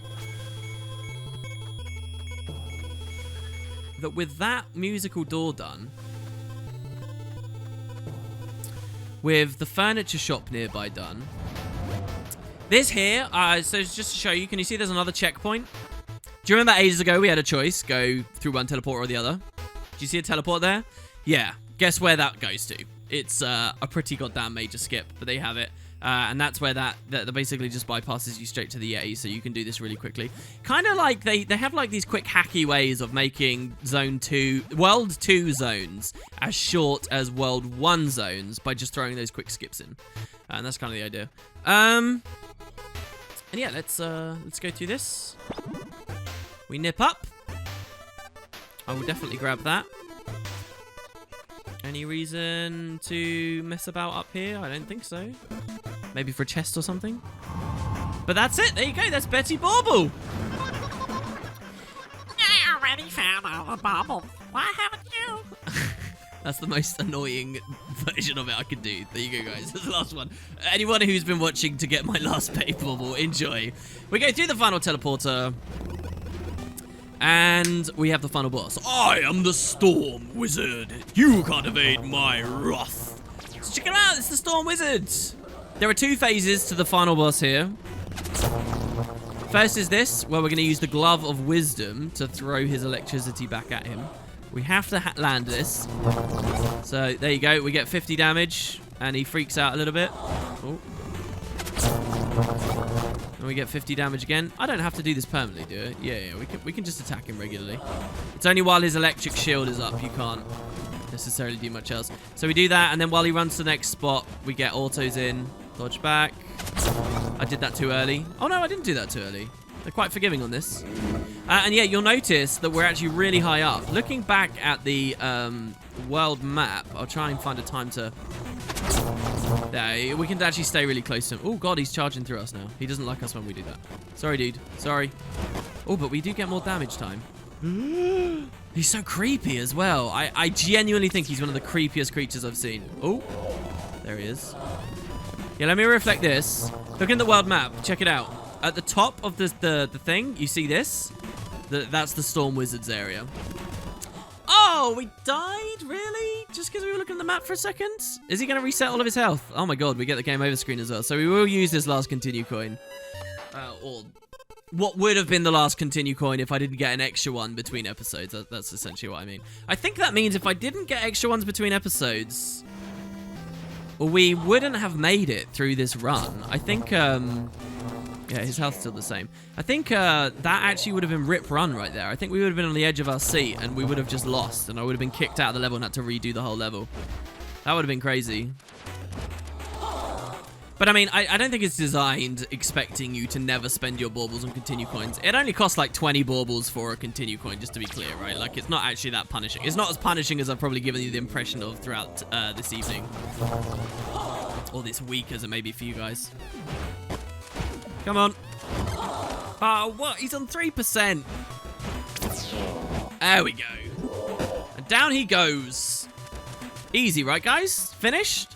that with that musical door done, with the furniture shop nearby done, this here, so just to show you, can you see there's another checkpoint? Do you remember ages ago we had a choice, go through one teleport or the other? Do you see a teleport there? Yeah. Guess where that goes to? It's a pretty goddamn major skip, but they have it. And that's where that basically just bypasses you straight to the Yeti, so you can do this really quickly. Kind of like they have like these quick hacky ways of making World 2 zones as short as World 1 zones by just throwing those quick skips in. And that's kind of the idea. And yeah, let's go through this. We nip up. I will definitely grab that. Any reason to mess about up here? I don't think so. Maybe for a chest or something. But that's it. There you go. That's Betty Bauble.
I already found all the baubles. Why haven't you?
That's the most annoying version of it I could do. There you go, guys. That's the last one. Anyone who's been watching to get my last Betty Bauble, enjoy. We go through the final teleporter. And we have the final boss. I am the Storm Wizard. You can't evade my wrath. So check it out. It's the Storm Wizard. There are two phases to the final boss here. First is this, where we're going to use the Glove of Wisdom to throw his electricity back at him. We have to land this. So there you go. We get 50 damage, and he freaks out a little bit. Oh. And we get 50 damage again. I don't have to do this permanently, do it? Yeah, we can just attack him regularly. It's only while his electric shield is up you can't necessarily do much else. So we do that, and then while he runs to the next spot, we get autos in. Dodge back. I did that too early. Oh no, I didn't do that too early. They're quite forgiving on this. And yeah, you'll notice that we're actually really high up. Looking back at the world map, I'll try and find a time to... There, we can actually stay really close to him. Oh god, he's charging through us now. He doesn't like us when we do that. Sorry, dude. Sorry. Oh, but we do get more damage time. He's so creepy as well. I genuinely think he's one of the creepiest creatures I've seen. Oh, there he is. Yeah, let me reflect this. Look in the world map. Check it out. At the top of the thing, you see this? That's the Storm Wizard's area. Oh, we died? Really? Just because we were looking at the map for a second? Is he going to reset all of his health? Oh my god, we get the game over screen as well. So we will use this last continue coin. Or what would have been the last continue coin if I didn't get an extra one between episodes. That's essentially what I mean. I think that means if I didn't get extra ones between episodes, we wouldn't have made it through this run. I think Yeah, his health's still the same. I think that actually would have been rip run right there. I think we would have been on the edge of our seat and we would have just lost and I would have been kicked out of the level and had to redo the whole level. That would have been crazy. But I mean, I don't think it's designed expecting you to never spend your baubles on continue coins. It only costs like 20 baubles for a continue coin, just to be clear, right? Like, it's not actually that punishing. It's not as punishing as I've probably given you the impression of throughout this evening. Or this week, as it may be for you guys. Come on. Oh, what? He's on 3%. There we go. And down he goes. Easy, right, guys? Finished?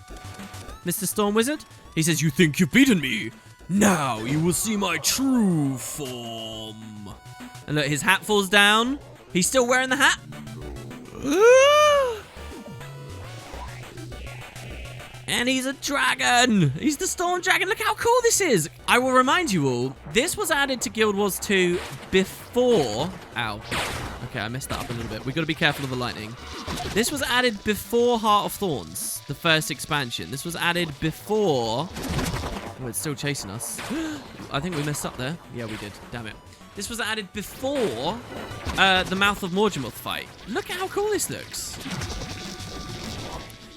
Mr. Storm Wizard? He says, you think you've beaten me? Now you will see my true form. And look, his hat falls down. He's still wearing the hat. And he's a dragon. He's the Storm Dragon. Look how cool this is. I will remind you all, this was added to Guild Wars 2 before... Ow. Okay, I messed that up a little bit. We've got to be careful of the lightning. This was added before Heart of Thorns, the first expansion. This was added before... Oh, it's still chasing us. I think we messed up there. Yeah, we did. Damn it. This was added before the Mouth of Morgemoth fight. Look at how cool this looks.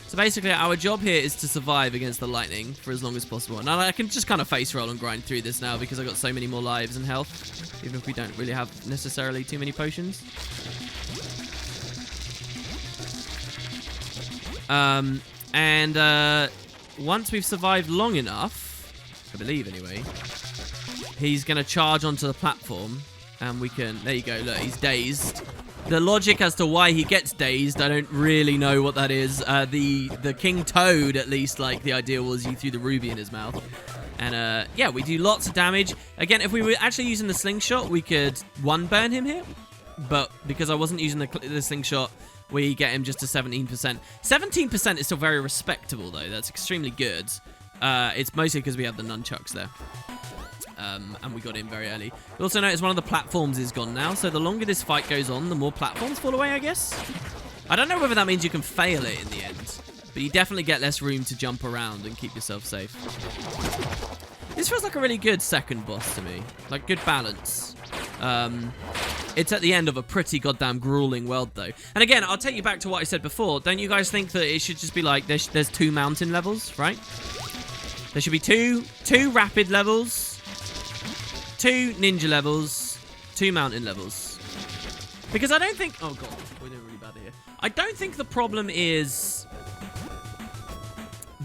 So basically, our job here is to survive against the lightning for as long as possible. And I can just kind of face roll and grind through this now because I've got so many more lives and health, even if we don't really have necessarily too many potions. Once we've survived long enough, I believe anyway, he's going to charge onto the platform and we can... There you go, look, he's dazed. The logic as to why he gets dazed, I don't really know what that is. The King Toad, at least, like, the idea was you threw the ruby in his mouth. And, yeah, we do lots of damage. Again, if we were actually using the slingshot, we could one-burn him here. But because I wasn't using the slingshot, we get him just to 17%. 17% is still very respectable, though. That's extremely good. It's mostly because we have the nunchucks there. And we got in very early. You also notice one of the platforms is gone now, so the longer this fight goes on, the more platforms fall away, I guess. I don't know whether that means you can fail it in the end, but you definitely get less room to jump around and keep yourself safe. This feels like a really good second boss to me. Like, good balance. It's at the end of a pretty goddamn grueling world, though. And again, I'll take you back to what I said before. Don't you guys think that it should just be like, there's 2 mountain levels, right? There should be two rapid levels, 2 ninja levels, 2 mountain levels. Because I don't think... Oh, God. We're doing really bad here. I don't think the problem is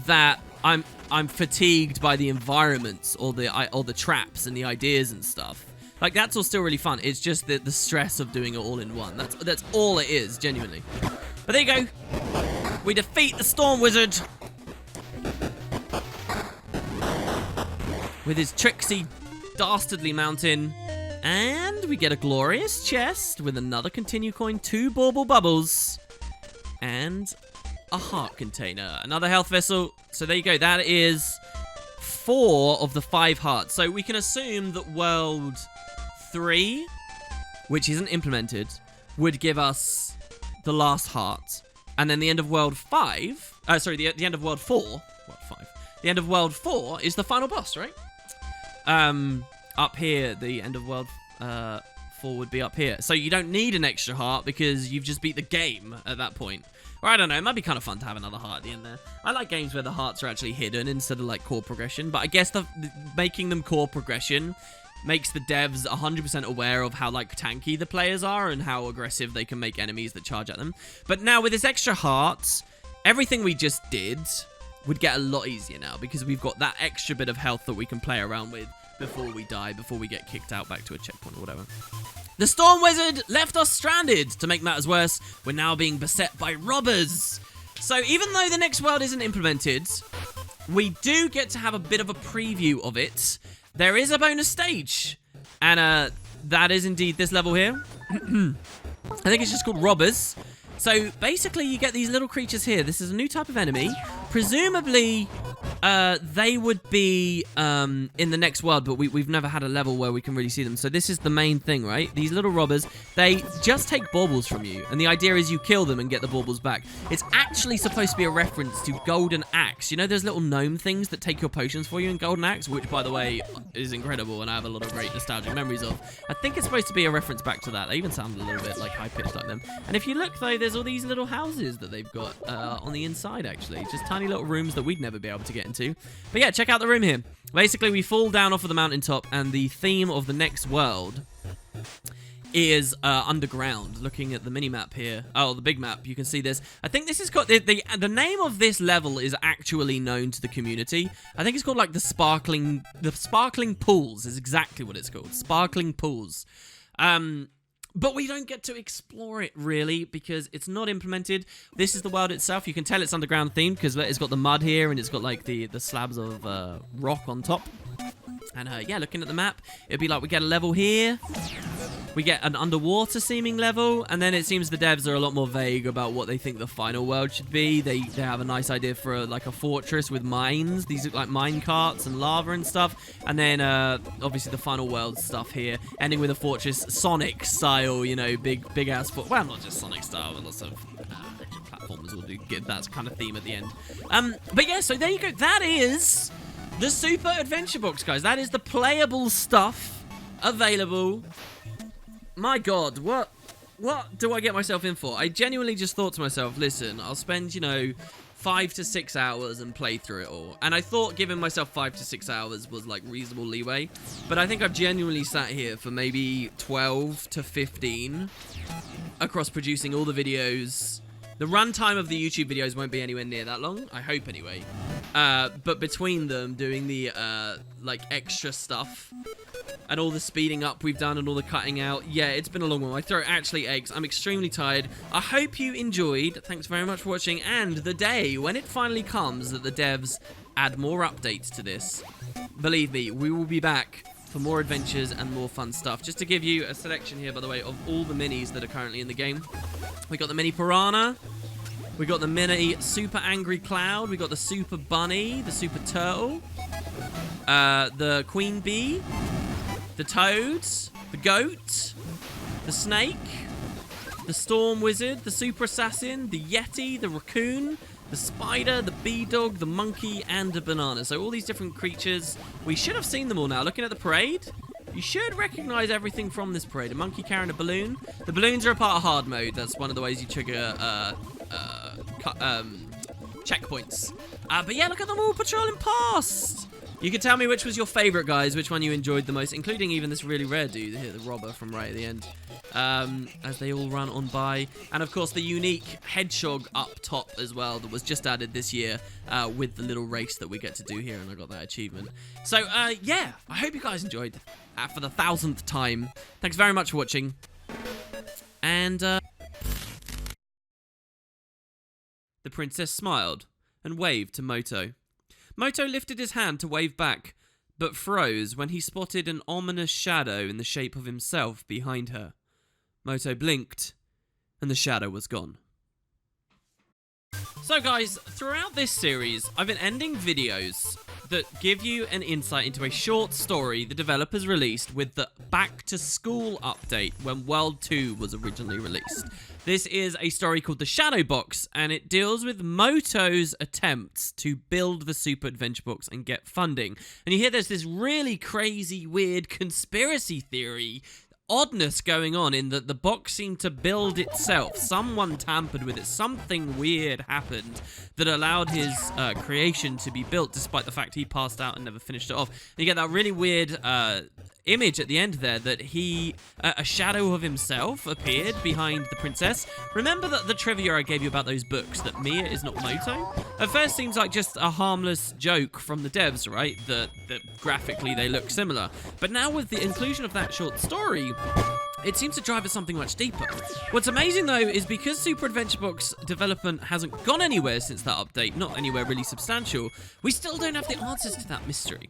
that I'm fatigued by the environments or the traps and the ideas and stuff. Like, that's all still really fun. It's just the stress of doing it all in one. That's all it is, genuinely. But there you go. We defeat the Storm Wizard with his tricksy, dastardly mountain. And we get a glorious chest with another continue coin, 2 bauble bubbles, and a heart container. Another health vessel. So there you go. That is 4 of the 5 hearts. So we can assume that World 3, which isn't implemented, would give us the last heart. And then the end of World 5... the end of World 4... World 5. The end of World 4 is the final boss, right? Up here, the end of World 4 would be up here. So you don't need an extra heart because you've just beat the game at that point. Or I don't know, it might be kind of fun to have another heart at the end there. I like games where the hearts are actually hidden instead of like core progression. But I guess making them core progression makes the devs 100% aware of how like tanky the players are and how aggressive they can make enemies that charge at them. But now with this extra heart, everything we just did would get a lot easier now because we've got that extra bit of health that we can play around with before we die, before we get kicked out back to a checkpoint or whatever. The Storm Wizard left us stranded. To make matters worse, we're now being beset by robbers. So even though the next world isn't implemented, we do get to have a bit of a preview of it. There is a bonus stage, and that is indeed this level here. I think it's just called robbers. So basically you get these little creatures here. This is a new type of enemy. Presumably They would be in the next world, but we've never had a level where we can really see them. So this is the main thing, right? These little robbers, they just take baubles from you, and the idea is you kill them and get the baubles back. It's actually supposed to be a reference to Golden Axe. You know those little gnome things that take your potions for you in Golden Axe, which, by the way, is incredible, and I have a lot of great nostalgic memories of. I think it's supposed to be a reference back to that. They even sound a little bit like high-pitched like them. And if you look, though, there's all these little houses that they've got on the inside, actually. Just tiny little rooms that we'd never be able to get into. But yeah, check out the room here. Basically, we fall down off of the mountaintop, and the theme of the next world is underground. Looking at the mini-map here. Oh, the big map. You can see this. I think this is called... The name of this level is actually known to the community. I think it's called, like, the Sparkling Pools is exactly what it's called. Sparkling Pools. But we don't get to explore it, really, because it's not implemented. This is the world itself. You can tell it's underground themed because it's got the mud here and it's got, like, the slabs of rock on top. And, yeah, looking at the map, it'd be like we get a level here. We get an underwater seeming level, and then it seems the devs are a lot more vague about what they think the final world should be. They have a nice idea for like a fortress with mines. These look like mine carts and lava and stuff. And then obviously the final world stuff here, ending with a fortress Sonic style, you know, big ass well, not just Sonic style, but lots of platformers will do get that kind of theme at the end. But yeah, so there you go. That is the Super Adventure Box, guys. That is the playable stuff available. My God, what do I get myself in for? I genuinely just thought to myself, listen, I'll spend, you know, 5 to 6 hours and play through it all. And I thought giving myself 5 to 6 hours was, like, reasonable leeway. But I think I've genuinely sat here for maybe 12 to 15 across producing all the videos. The runtime of the YouTube videos won't be anywhere near that long. I hope, anyway. But between them, doing the, like, extra stuff and all the speeding up we've done and all the cutting out. Yeah, it's been a long one. My throat actually aches. I'm extremely tired. I hope you enjoyed. Thanks very much for watching. And the day when it finally comes that the devs add more updates to this, believe me, we will be back for more adventures and more fun stuff. Just to give you a selection here, by the way, of all the minis that are currently in the game. We got the mini piranha. We got the mini super angry cloud. We got the super bunny, the super turtle, the queen bee, the toads, the goat, the snake, the storm wizard, the super assassin, the yeti, the raccoon, the spider, the bee dog, the monkey, and the banana. So all these different creatures. We should have seen them all now. Looking at the parade, you should recognize everything from this parade. A monkey carrying a balloon. The balloons are a part of hard mode. That's one of the ways you trigger checkpoints. But yeah, look at them all patrolling past. You can tell me which was your favorite, guys, which one you enjoyed the most, including even this really rare dude here, the robber from right at the end, as they all run on by. And, of course, the unique hedgehog up top as well that was just added this year with the little race that we get to do here, and I got that achievement. So, yeah, I hope you guys enjoyed for the 1000th time. Thanks very much for watching. And, the princess smiled and waved to Moto. Moto lifted his hand to wave back, but froze when he spotted an ominous shadow in the shape of himself behind her. Moto blinked, and the shadow was gone. So guys, throughout this series, I've been ending videos that give you an insight into a short story the developers released with the Back to School update when World 2 was originally released. This is a story called The Shadow Box, and it deals with Moto's attempts to build the Super Adventure Box and get funding. And you hear there's this really crazy, weird conspiracy theory oddness going on in that the box seemed to build itself. Someone tampered with it. Something weird happened that allowed his creation to be built, despite the fact he passed out and never finished it off. And you get that really weird image at the end there that a shadow of himself appeared behind the princess. Remember that the trivia I gave you about those books, that Mia is not Moto? At first seems like just a harmless joke from the devs, right? That graphically they look similar. But now with the inclusion of that short story, it seems to drive at something much deeper. What's amazing, though, is because Super Adventure Box development hasn't gone anywhere since that update, not anywhere really substantial, we still don't have the answers to that mystery.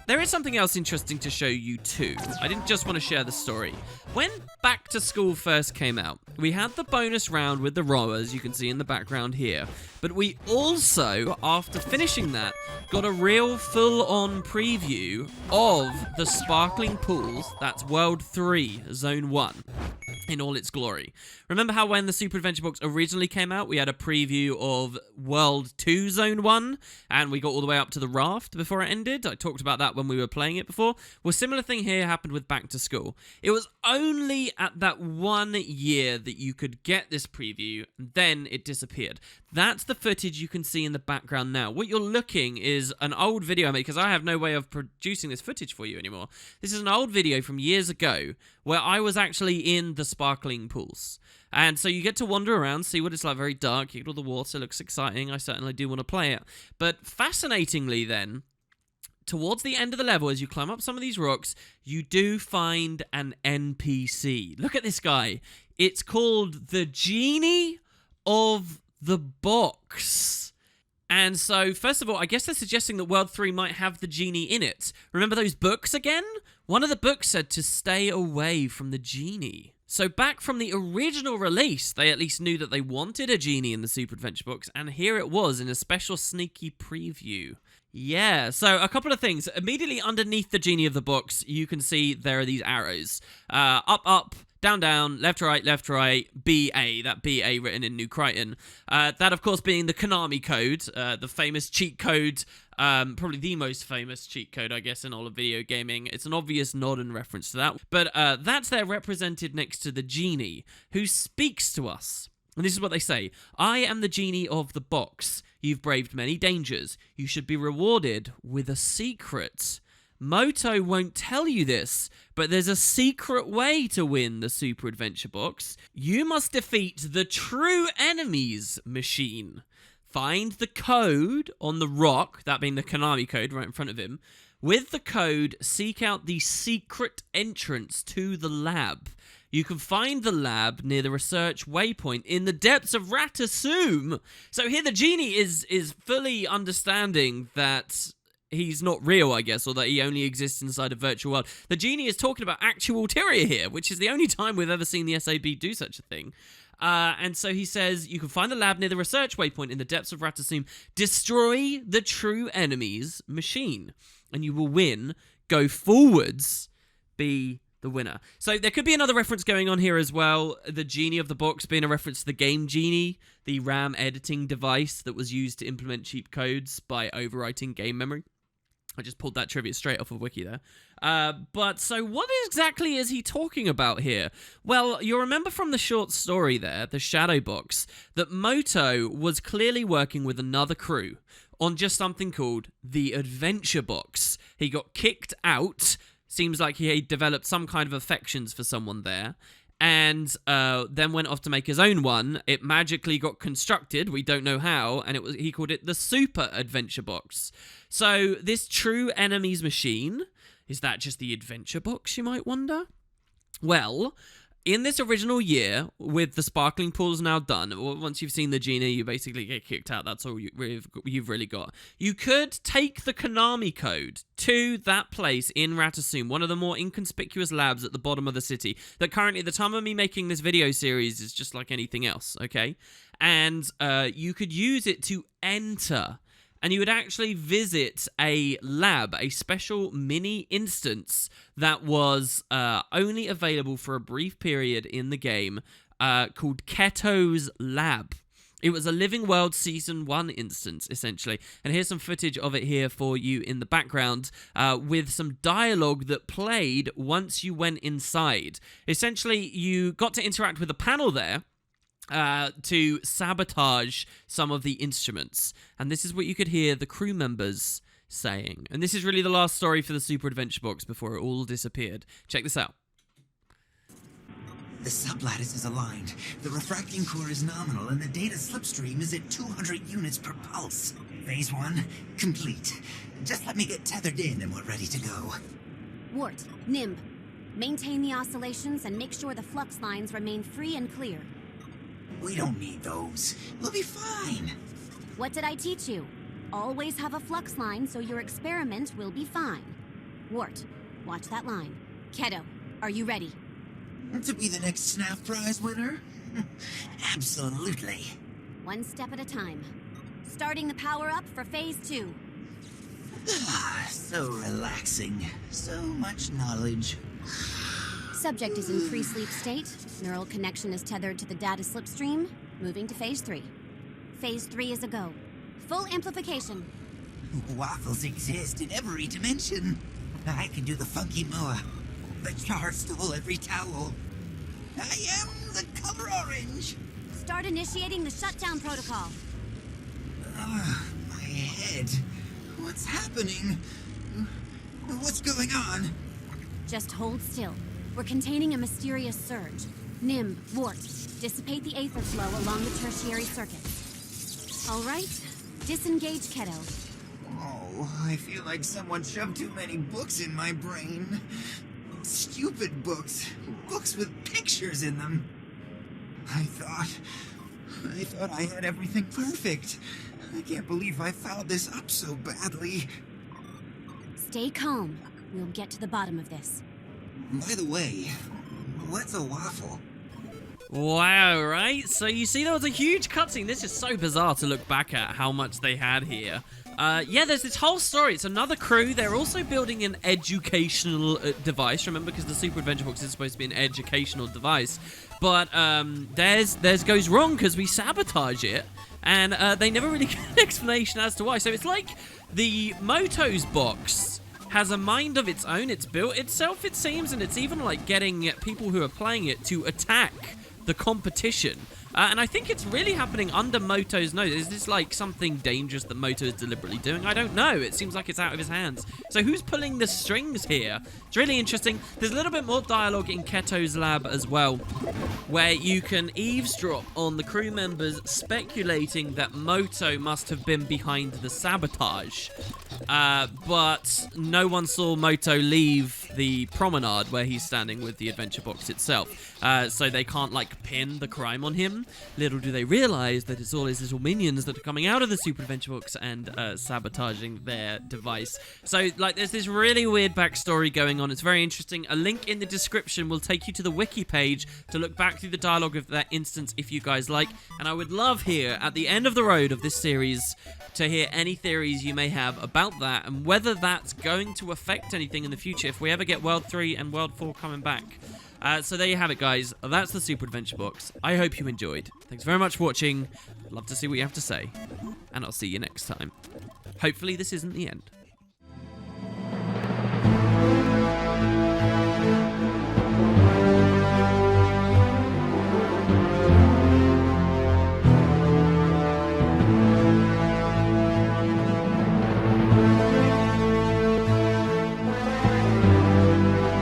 There is something else interesting to show you too. I didn't just want to share the story. When Back to School first came out, we had the bonus round with the rowers, you can see in the background here. But we also, after finishing that, got a real full-on preview of the sparkling pools. That's World 3, Zone 1. In all its glory. Remember how when the Super Adventure Box originally came out, we had a preview of World 2 Zone 1, and we got all the way up to the raft before it ended? I talked about that when we were playing it before. Well, similar thing here happened with Back to School. It was only at that 1 year that you could get this preview, then it disappeared. That's the footage you can see in the background now. What you're looking is an old video I made, because I have no way of producing this footage for you anymore. This is an old video from years ago, where I was actually in the sparkling pools. And so you get to wander around, see what it's like, very dark, you get all the water, looks exciting, I certainly do want to play it. But fascinatingly then, towards the end of the level, as you climb up some of these rocks, you do find an NPC. Look at this guy. It's called the Genie of the Box. And so, first of all, I guess they're suggesting that World 3 might have the genie in it. Remember those books again? One of the books said to stay away from the genie. So back from the original release, they at least knew that they wanted a genie in the Super Adventure Box, and here it was in a special sneaky preview. Yeah, so a couple of things. Immediately underneath the Genie of the Box, you can see there are these arrows. Up, up, down, down, left, right, BA. That BA written in New Crichton. That, of course, being the Konami code, the famous cheat code, probably the most famous cheat code, I guess, in all of video gaming. It's an obvious nod and reference to that. But that's there represented next to the Genie, who speaks to us. And this is what they say. I am the Genie of the Box. You've braved many dangers. You should be rewarded with a secret. Moto won't tell you this, but there's a secret way to win the Super Adventure Box. You must defeat the true enemy's machine. Find the code on the rock, that being the Konami code right in front of him. With the code, seek out the secret entrance to the lab. You can find the lab near the research waypoint in the depths of Ratasum. So here the Genie is fully understanding that he's not real, I guess, or that he only exists inside a virtual world. The Genie is talking about actual Tyria here, which is the only time we've ever seen the SAB do such a thing. And so he says, you can find the lab near the research waypoint in the depths of Ratasum. Destroy the true enemy's machine, and you will win. Go forwards, be the winner. So there could be another reference going on here as well. The Genie of the Box being a reference to the game Genie, the RAM editing device that was used to implement cheap codes by overwriting game memory. I just pulled that trivia straight off of Wiki there. But so what exactly is he talking about here? Well, you'll remember from the short story there, the Shadow Box, that Moto was clearly working with another crew on just something called the Adventure Box. He got kicked out. Seems like he developed some kind of affections for someone there. And then went off to make his own one. It magically got constructed, we don't know how, and he called it the Super Adventure Box. So this true enemy's machine, is that just the Adventure Box, you might wonder? Well, in this original year, with the sparkling pools now done, once you've seen the Genie, you basically get kicked out. That's all you've really got. You could take the Konami code to that place in Ratasum, one of the more inconspicuous labs at the bottom of the city, that currently, at the time of me making this video series, is just like anything else, okay? And you could use it to enter, and you would actually visit a lab, a special mini instance that was only available for a brief period in the game called Cato's Lab. It was a Living World Season 1 instance, essentially. And here's some footage of it here for you in the background with some dialogue that played once you went inside. Essentially, you got to interact with a panel there to sabotage some of the instruments. And this is what you could hear the crew members saying. And this is really the last story for the Super Adventure Box before it all disappeared. Check this out.
The sublattice is aligned, the refracting core is nominal, and the data slipstream is at 200 units per pulse. Phase 1, complete. Just let me get tethered in and we're ready to go.
Wart, Nimb, maintain the oscillations and make sure the flux lines remain free and clear.
We don't need those. We'll be fine.
What did I teach you? Always have a flux line so your experiment will be fine. Wart, watch that line. Cato, are you ready?
To be the next SNAP prize winner? Absolutely.
One step at a time. Starting the power-up for Phase 2.
So relaxing. So much knowledge.
Subject is in pre-sleep state. Neural connection is tethered to the data slipstream. Moving to Phase 3. Phase 3 is a go. Full amplification.
Waffles exist in every dimension. I can do the funky moa. The char stole every towel. I am the color orange.
Start initiating the shutdown protocol.
My head. What's happening? What's going on?
Just hold still. We're containing a mysterious surge. Nim, Wart, dissipate the aether flow along the tertiary circuits. All right, disengage Cato.
Oh, I feel like someone shoved too many books in my brain. Stupid books. Books with pictures in them. I thought I had everything perfect. I can't believe I fouled this up so badly.
Stay calm. We'll get to the bottom of this.
By the way, what's a waffle?
Wow, right? So you see there was a huge cutscene. This is so bizarre to look back at how much they had here. Yeah, there's this whole story. It's another crew. They're also building an educational device. Remember, because the Super Adventure Box is supposed to be an educational device. But theirs goes wrong because we sabotage it. And they never really get an explanation as to why. So it's like the Moto's box has a mind of its own. It's built itself, it seems. And it's even like getting people who are playing it to attack the competition. And I think it's really happening under Moto's nose. Is this like something dangerous that Moto is deliberately doing? I don't know. It seems like it's out of his hands. So who's pulling the strings here? It's really interesting. There's a little bit more dialogue in Cato's lab as well, where you can eavesdrop on the crew members speculating that Moto must have been behind the sabotage. But no one saw Moto leave the promenade where he's standing with the adventure box itself. So they can't like pin the crime on him. Little do they realize that it's all his little minions that are coming out of the Super Adventure Box and sabotaging their device. So like there's this really weird backstory going on. It's very interesting. A link in the description will take you to the wiki page to look back through the dialogue of that instance if you guys like. And I would love here at the end of the road of this series to hear any theories you may have about that and whether that's going to affect anything in the future if we ever get World 3 and World 4 coming back. So there you have it, guys. That's the Super Adventure Box. I hope you enjoyed. Thanks very much for watching. Love to see what you have to say. And I'll see you next time. Hopefully this isn't the end.